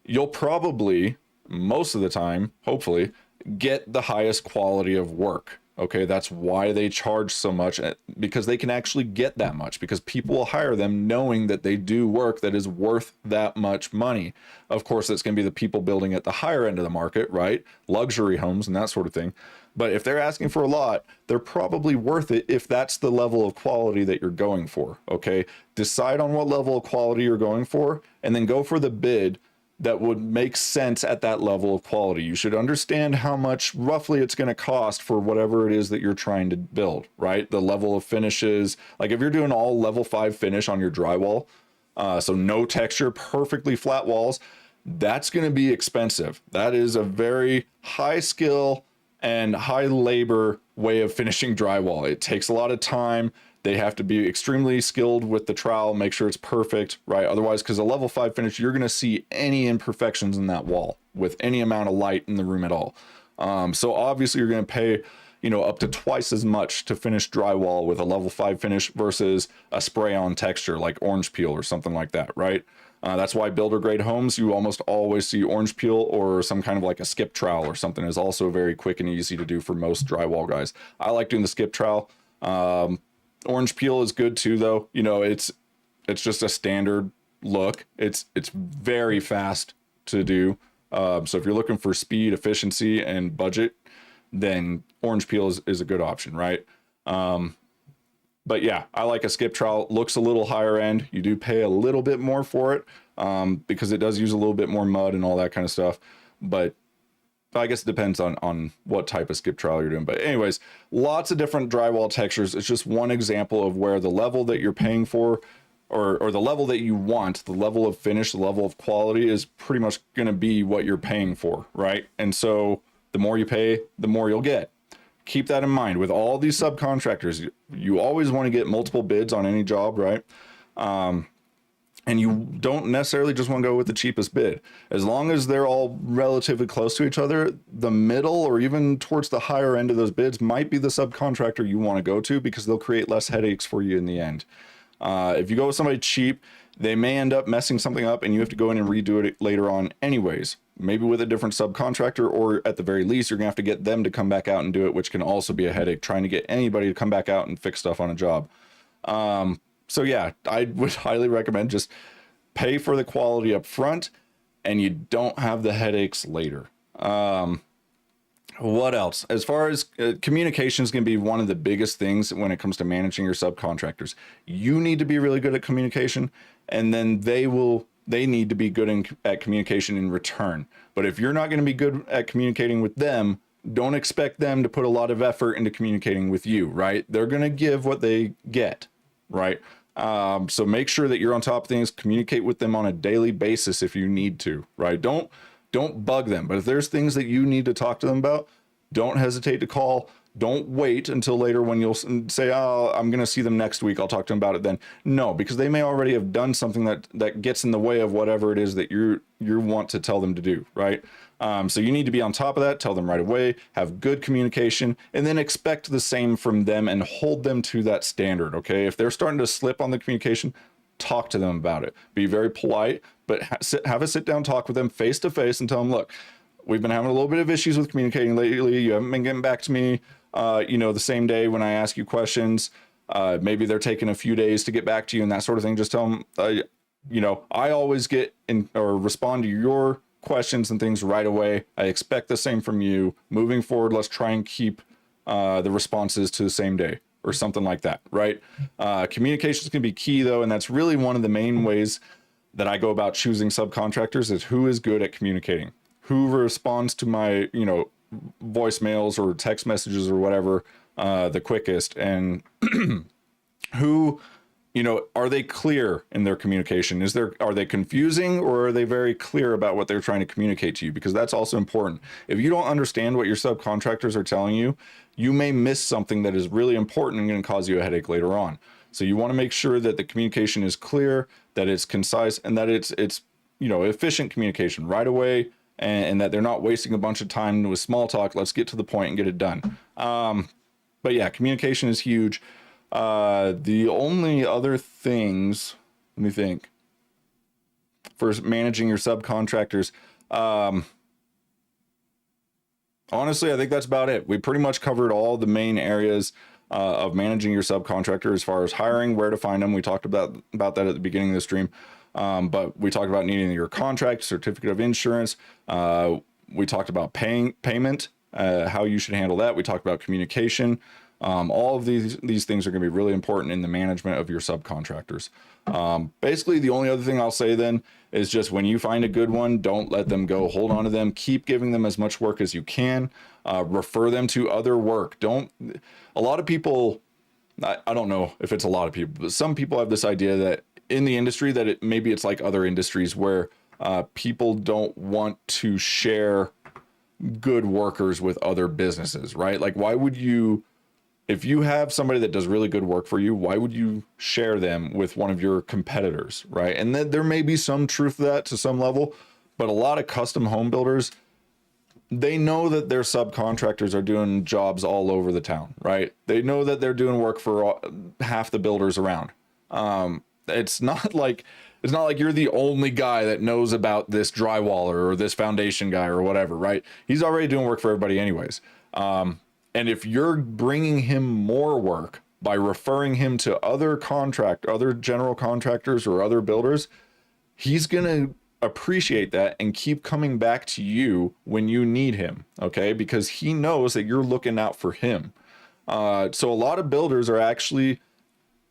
you'll probably most of the time, hopefully, get the highest quality of work. Okay, that's why they charge so much, because they can actually get that much, because people will hire them knowing that they do work that is worth that much money. Of course, that's going to be the people building at the higher end of the market, right? Luxury homes and that sort of thing. But if they're asking for a lot, they're probably worth it if that's the level of quality that you're going for. Okay, decide on what level of quality you're going for, and then go for the bid that would make sense at that level of quality. You should understand how much roughly it's going to cost for whatever it is that you're trying to build, right? The level of finishes, like if you're doing all level 5 finish on your drywall, so no texture, perfectly flat walls, that's going to be expensive. That is a very high skill and high labor way of finishing drywall. It takes a lot of time. They have to be extremely skilled with the trowel, make sure it's perfect, right? Otherwise, because a level 5 finish, you're going to see any imperfections in that wall with any amount of light in the room at all. So obviously you're going to pay, up to twice as much to finish drywall with a level 5 finish versus a spray on texture like orange peel or something like that, right? That's why builder grade homes, you almost always see orange peel or some kind of like a skip trowel or something is also very quick and easy to do for most drywall guys. I like doing the skip trowel. Orange peel is good too, though. It's just a standard look. It's very fast to do. So if you're looking for speed, efficiency, and budget, then orange peel is a good option, right? But yeah, I like a skip trowel. Looks a little higher end. You do pay a little bit more for it because it does use a little bit more mud and all that kind of stuff. But I guess it depends on what type of skip trowel you're doing. But anyways, lots of different drywall textures. It's just one example of where the level that you're paying for or the level that you want, the level of finish, the level of quality is pretty much going to be what you're paying for, right? And so the more you pay, the more you'll get. Keep that in mind. With all these subcontractors, you always want to get multiple bids on any job, right? And you don't necessarily just want to go with the cheapest bid. As long as they're all relatively close to each other, the middle or even towards the higher end of those bids might be the subcontractor you want to go to because they'll create less headaches for you in the end. If you go with somebody cheap, they may end up messing something up and you have to go in and redo it later on anyways. Maybe with a different subcontractor, or at the very least, you're gonna have to get them to come back out and do it, which can also be a headache, trying to get anybody to come back out and fix stuff on a job. So yeah, I would highly recommend just pay for the quality up front and you don't have the headaches later. What else? As far as communication is going to be one of the biggest things when it comes to managing your subcontractors. You need to be really good at communication, and then they need to be good at communication in return. But if you're not going to be good at communicating with them, don't expect them to put a lot of effort into communicating with you, right? They're going to give what they get, right? So make sure that you're on top of things. Communicate with them on a daily basis if you need to, right? Don't bug them. But if there's things that you need to talk to them about, don't hesitate to call. Don't wait until later when you'll say, oh, I'm going to see them next week, I'll talk to them about it then. No, because they may already have done something that gets in the way of whatever it is that you want to tell them to do, right? So you need to be on top of that, tell them right away, have good communication, and then expect the same from them and hold them to that standard, okay? If they're starting to slip on the communication, talk to them about it. Be very polite, but have a sit-down talk with them face-to-face and tell them, look, we've been having a little bit of issues with communicating lately. You haven't been getting back to me, the same day when I ask you questions. Maybe they're taking a few days to get back to you and that sort of thing. Just tell them, I always get in or respond to your questions and things right away. I expect the same from you. Moving forward, let's try and keep the responses to the same day or something like that, right? Communication is going to be key, though, and that's really one of the main ways that I go about choosing subcontractors is who is good at communicating, who responds to my, voicemails or text messages or whatever the quickest, and who, are they clear in their communication? Are they confusing, or are they very clear about what they're trying to communicate to you? Because that's also important. If you don't understand what your subcontractors are telling you, you may miss something that is really important and going to cause you a headache later on. So you want to make sure that the communication is clear, that it's concise, and that it's efficient communication right away, and that they're not wasting a bunch of time with small talk. Let's get to the point and get it done. But yeah, communication is huge. The only other things, let me think, for managing your subcontractors, Honestly, I think that's about it. We pretty much covered all the main areas of managing your subcontractor as far as hiring, where to find them. We talked about that at the beginning of the stream. But we talked about needing your contract, certificate of insurance. We talked about payment, how you should handle that. We talked about communication. All of these things are going to be really important in the management of your subcontractors. Basically, the only other thing I'll say then is just when you find a good one, don't let them go. Hold on to them. Keep giving them as much work as you can. Refer them to other work. A lot of people, I don't know if it's a lot of people, but some people have this idea that in the industry that maybe it's like other industries where people don't want to share good workers with other businesses, right? Like, why would you, if you have somebody that does really good work for you, why would you share them with one of your competitors, right? And then there may be some truth to that to some level, but a lot of custom home builders, they know that their subcontractors are doing jobs all over the town, right? They know that they're doing work for half the builders around. It's not like you're the only guy that knows about this drywaller or this foundation guy or whatever, right? He's already doing work for everybody anyways. And if you're bringing him more work by referring him to other general contractors or other builders, he's going to appreciate that and keep coming back to you when you need him, okay? Because he knows that you're looking out for him. So a lot of builders are actually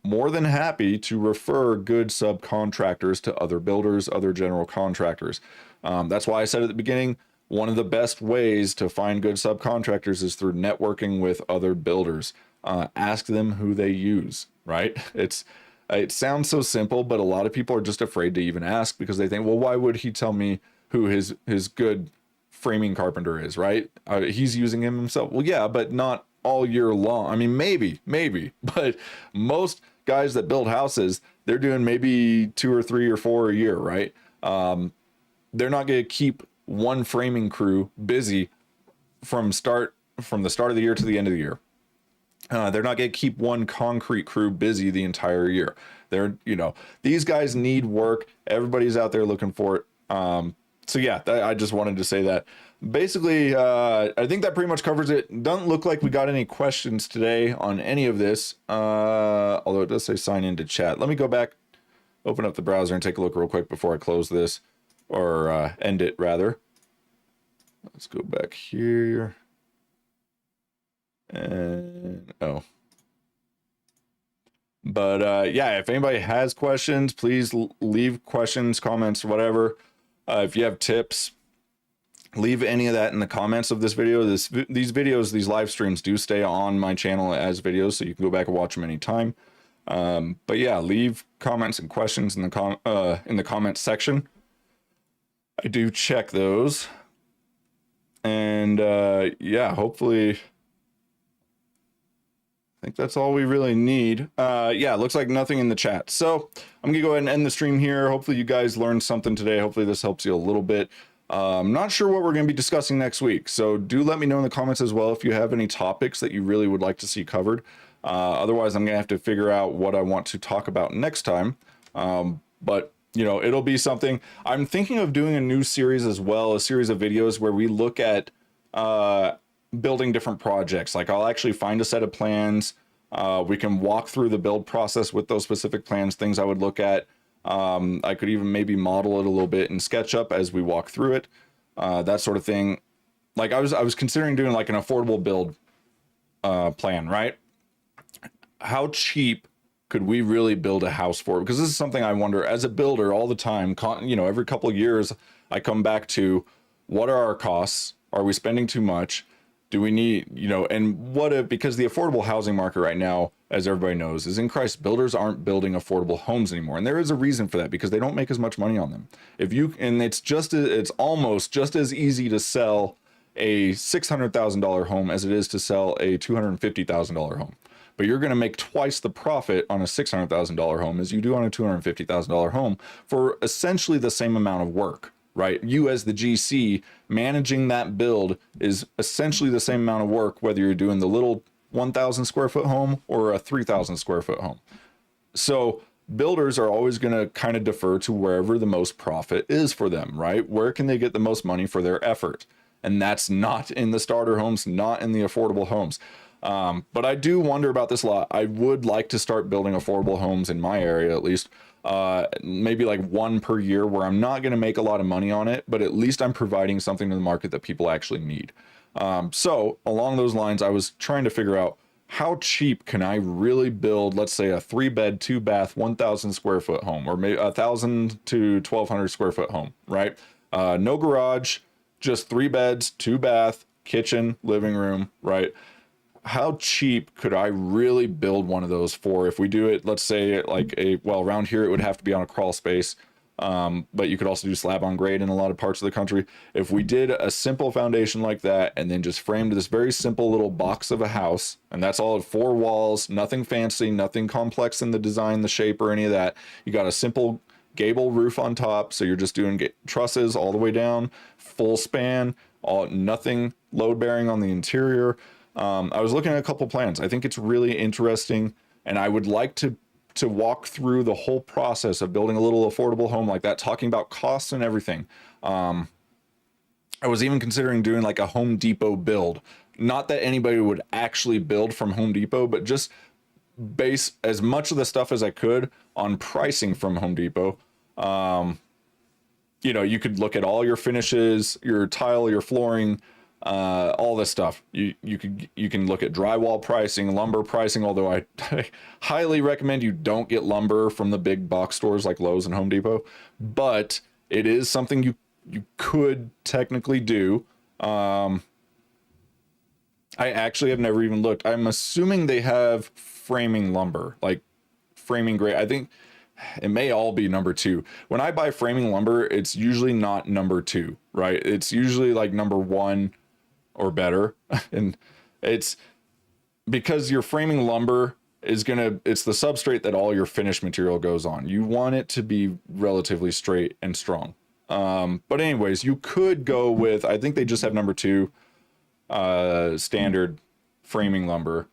more than happy to refer good subcontractors to other builders, other general contractors. That's why I said at the beginning, one of the best ways to find good subcontractors is through networking with other builders. Ask them who they use, right? It sounds so simple, but a lot of people are just afraid to even ask because they think, well, why would he tell me who his good framing carpenter is, right? He's using him himself. Well, yeah, but not all year long. I mean, maybe, but most guys that build houses, they're doing maybe 2 or 3 or 4 a year, right? They're not going to keep one framing crew busy from the start of the year to the end of the year. They're not going to keep one concrete crew busy the entire year. These guys need work. Everybody's out there looking for it. So yeah, I just wanted to say that. Basically, I think that pretty much covers it. Doesn't look like we got any questions today on any of this, although it does say sign into chat. Let me go back, open up the browser and take a look real quick before I close this, or end it rather. Let's go back here. And yeah, if anybody has questions, please leave questions, comments, whatever. If you have tips, leave any of that in the comments of this video. These live streams do stay on my channel as videos, so you can go back and watch them anytime. But yeah, leave comments and questions in the comments section. I do check those. And yeah, hopefully, I think that's all we really need. Yeah, it looks like nothing in the chat. So I'm gonna go ahead and end the stream here. Hopefully you guys learned something today. Hopefully this helps you a little bit. I'm not sure what we're gonna be discussing next week. So do let me know in the comments as well if you have any topics that you really would like to see covered. Otherwise, I'm gonna have to figure out what I want to talk about next time. But it'll be something. I'm thinking of doing a new series as well, a series of videos where we look at building different projects. Like I'll actually find a set of plans. We can walk through the build process with those specific plans, things I would look at. I could even maybe model it a little bit in SketchUp as we walk through it, that sort of thing. Like I was considering doing like an affordable build plan, right? How cheap could we really build a house for? Because this is something I wonder as a builder all the time. Every couple of years I come back to, what are our costs? Are we spending too much? Do we need, and because the affordable housing market right now, as everybody knows, is in crisis. Builders aren't building affordable homes anymore. And there is a reason for that, because they don't make as much money on them. It's almost just as easy to sell a $600,000 home as it is to sell a $250,000 home. But you're going to make twice the profit on a $600,000 home as you do on a $250,000 home for essentially the same amount of work. Right? You as the GC managing that build is essentially the same amount of work, whether you're doing the little 1,000 square foot home or a 3,000 square foot home. So builders are always going to kind of defer to wherever the most profit is for them, right? Where can they get the most money for their effort? And that's not in the starter homes, not in the affordable homes. But I do wonder about this a lot. I would like to start building affordable homes in my area, at least. Maybe like one per year, where I'm not going to make a lot of money on it, but at least I'm providing something to the market that people actually need. So along those lines, I was trying to figure out, how cheap can I really build, let's say, a 3-bed, 2-bath, 1,000 square foot home, or maybe 1,000 to 1,200 square foot home, right? No garage, just 3 beds, 2 bath, kitchen, living room, right? How cheap could I really build one of those for? If we do it, let's say like around here, it would have to be on a crawl space. But you could also do slab on grade in a lot of parts of the country. If we did a simple foundation like that, and then just framed this very simple little box of a house, and that's all at 4 walls, nothing fancy, nothing complex in the design, the shape, or any of that. You got a simple gable roof on top, so you're just doing trusses all the way down, full span, nothing load bearing on the interior. I was looking at a couple plans. I think it's really interesting, and I would like to walk through the whole process of building a little affordable home like that, talking about costs and everything. I was even considering doing like a Home Depot build. Not that anybody would actually build from Home Depot, but just base as much of the stuff as I could on pricing from Home Depot. You could look at all your finishes, your tile, your flooring, all this stuff. You can look at drywall pricing, lumber pricing, although I highly recommend you don't get lumber from the big box stores like Lowe's and Home Depot, but it is something you could technically do. I actually have never even looked. I'm assuming they have framing lumber, like framing grade. I think it may all be number 2. When I buy framing lumber, it's usually not number 2, right? It's usually like number 1 or better. And it's because your framing lumber it's the substrate that all your finished material goes on. You want it to be relatively straight and strong. But anyways, you could go with, I think they just have number 2, standard framing lumber.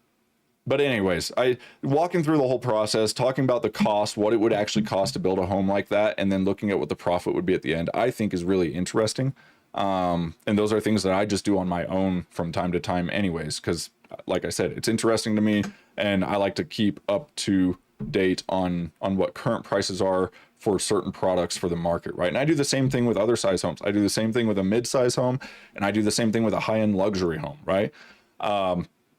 But anyways, walking through the whole process, talking about the cost, what it would actually cost to build a home like that, and then looking at what the profit would be at the end, I think is really interesting. And those are things that I just do on my own from time to time anyways, because like I said, it's interesting to me, and I like to keep up to date on what current prices are for certain products for the market, right? And I do the same thing with other size homes. I do the same thing with a mid-size home, and I do the same thing with a high-end luxury home, right?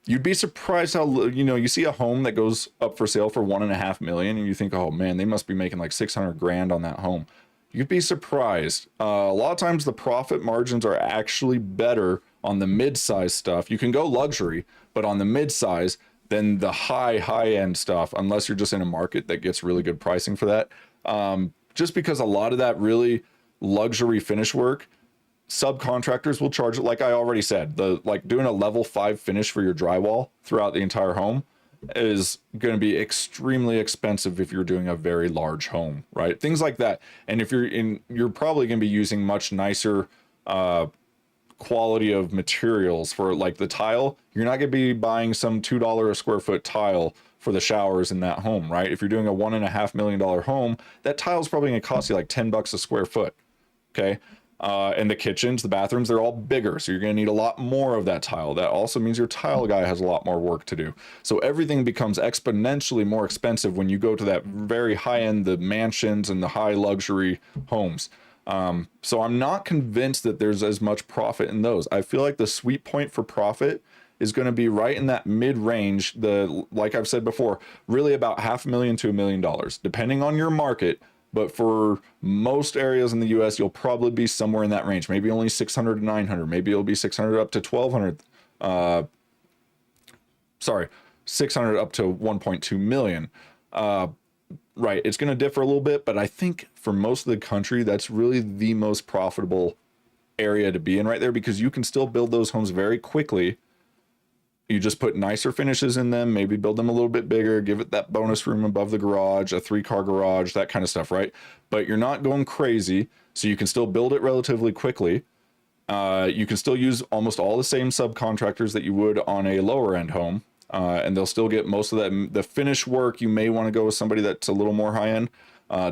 You'd be surprised how, you see a home that goes up for sale for $1.5 million, and you think, oh man, they must be making like 600 grand on that home. You'd be surprised. A lot of times the profit margins are actually better on the mid-size stuff. You can go luxury, but on the mid-size than the high-end stuff, unless you're just in a market that gets really good pricing for that. Just because a lot of that really luxury finish work, subcontractors will charge it. Like I already said, like doing a level 5 finish for your drywall throughout the entire home is going to be extremely expensive if you're doing a very large home, right? Things like that. And if you're probably going to be using much nicer quality of materials for like the tile. You're not going to be buying some $2 a square foot tile for the showers in that home, right? If you're doing a $1.5 million home, that tile is probably going to cost you like $10 a square foot. Okay. And the kitchens, the bathrooms, they're all bigger. So you're going to need a lot more of that tile. That also means your tile guy has a lot more work to do. So everything becomes exponentially more expensive when you go to that very high end, the mansions and the high luxury homes. So I'm not convinced that there's as much profit in those. I feel like the sweet point for profit is going to be right in that mid range. Like I've said before, really about $500,000 to $1 million, depending on your market. But for most areas in the US, you'll probably be somewhere in that range. Maybe only 600 to 900. Maybe it'll be 600 up to 1200. 600 up to 1.2 million. Right. It's going to differ a little bit, but I think for most of the country, that's really the most profitable area to be in right there, because you can still build those homes very quickly. You just put nicer finishes in them, maybe build them a little bit bigger, give it that bonus room above the garage, a 3-car garage, that kind of stuff, right? But you're not going crazy, so you can still build it relatively quickly. You can still use almost all the same subcontractors that you would on a lower end home, and they'll still get most of that. The finish work, you may want to go with somebody that's a little more high end,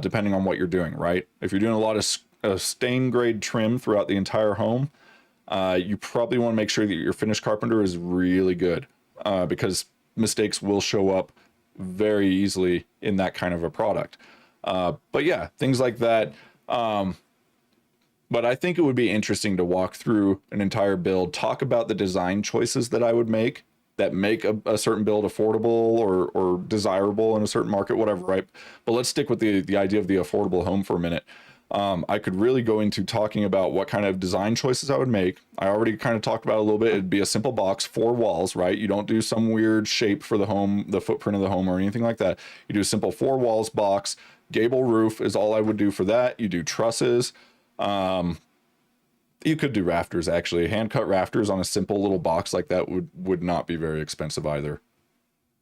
depending on what you're doing, right? If you're doing a lot of stain grade trim throughout the entire home, You probably want to make sure that your finish carpenter is really good, because mistakes will show up very easily in that kind of a product. But yeah, things like that. But I think it would be interesting to walk through an entire build, talk about the design choices that I would make that make a certain build affordable or desirable in a certain market, whatever, right? But let's stick with the idea of the affordable home for a minute. I could really go into talking about what kind of design choices I would make. I already kind of talked about it a little bit. It'd be a simple box, 4 walls, right? You don't do some weird shape for the home, the footprint of the home or anything like that. You do a simple 4 walls box. Gable roof is all I would do for that. You do trusses. You could do rafters, actually. Hand cut rafters on a simple little box like that would not be very expensive either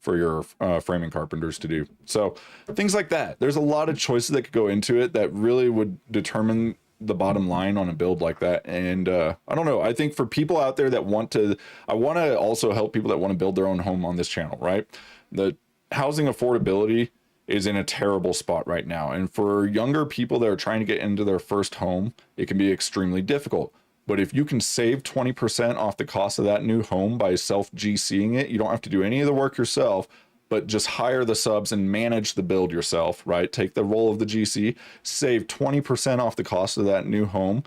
for your framing carpenters to do. So things like that. There's a lot of choices that could go into it that really would determine the bottom line on a build like that. And I don't know. I think for people out there that I want to also help people that want to build their own home on this channel, right? The housing affordability is in a terrible spot right now. And for younger people that are trying to get into their first home, it can be extremely difficult. But if you can save 20% off the cost of that new home by self-GCing it, you don't have to do any of the work yourself, but just hire the subs and manage the build yourself, right? Take the role of the GC, save 20% off the cost of that new home.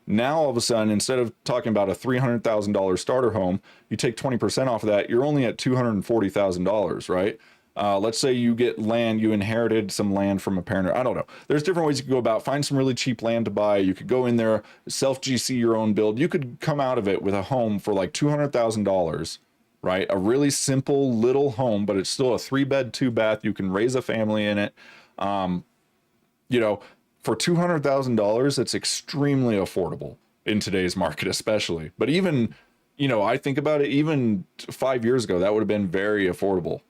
Now, all of a sudden, instead of talking about a $300,000 starter home, you take 20% off of that, you're only at $240,000, right? Let's say you get land, you inherited some land from a parent. I don't know. There's different ways you could go about. Find some really cheap land to buy. You could go in there, self-GC your own build. You could come out of it with a home for like $200,000, right? A really simple little home, but it's still a 3-bed, 2-bath. You can raise a family in it. You know, for $200,000, it's extremely affordable in today's market, especially. But even, you know, I think about it, even 5 years ago, that would have been very affordable.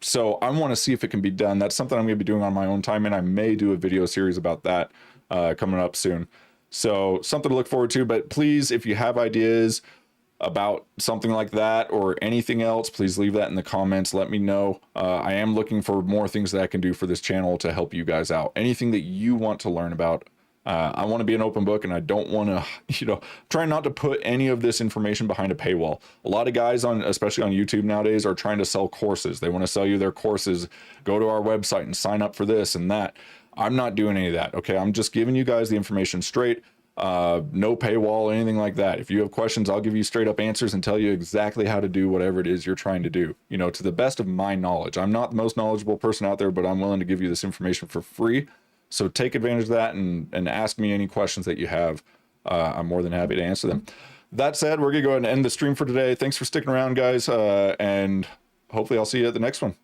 So I want to see if it can be done. That's something I'm going to be doing on my own time, and I may do a video series about that coming up soon. So something to look forward to. But please, if you have ideas about something like that or anything else, please leave that in the comments. Let me know. I am looking for more things that I can do for this channel to help you guys out. Anything that you want to learn about. I want to be an open book, and I don't want to, you know, try not to put any of this information behind a paywall. A lot of guys especially on YouTube nowadays, are trying to sell courses. They want to sell you their courses. Go to our website and sign up for this and that. I'm not doing any of that. Okay. I'm just giving you guys the information straight. No paywall, anything like that. If you have questions, I'll give you straight up answers and tell you exactly how to do whatever it is you're trying to do, you know, to the best of my knowledge. I'm not the most knowledgeable person out there, but I'm willing to give you this information for free. So take advantage of that and ask me any questions that you have. I'm more than happy to answer them. That said, we're going to go ahead and end the stream for today. Thanks for sticking around, guys. And hopefully I'll see you at the next one.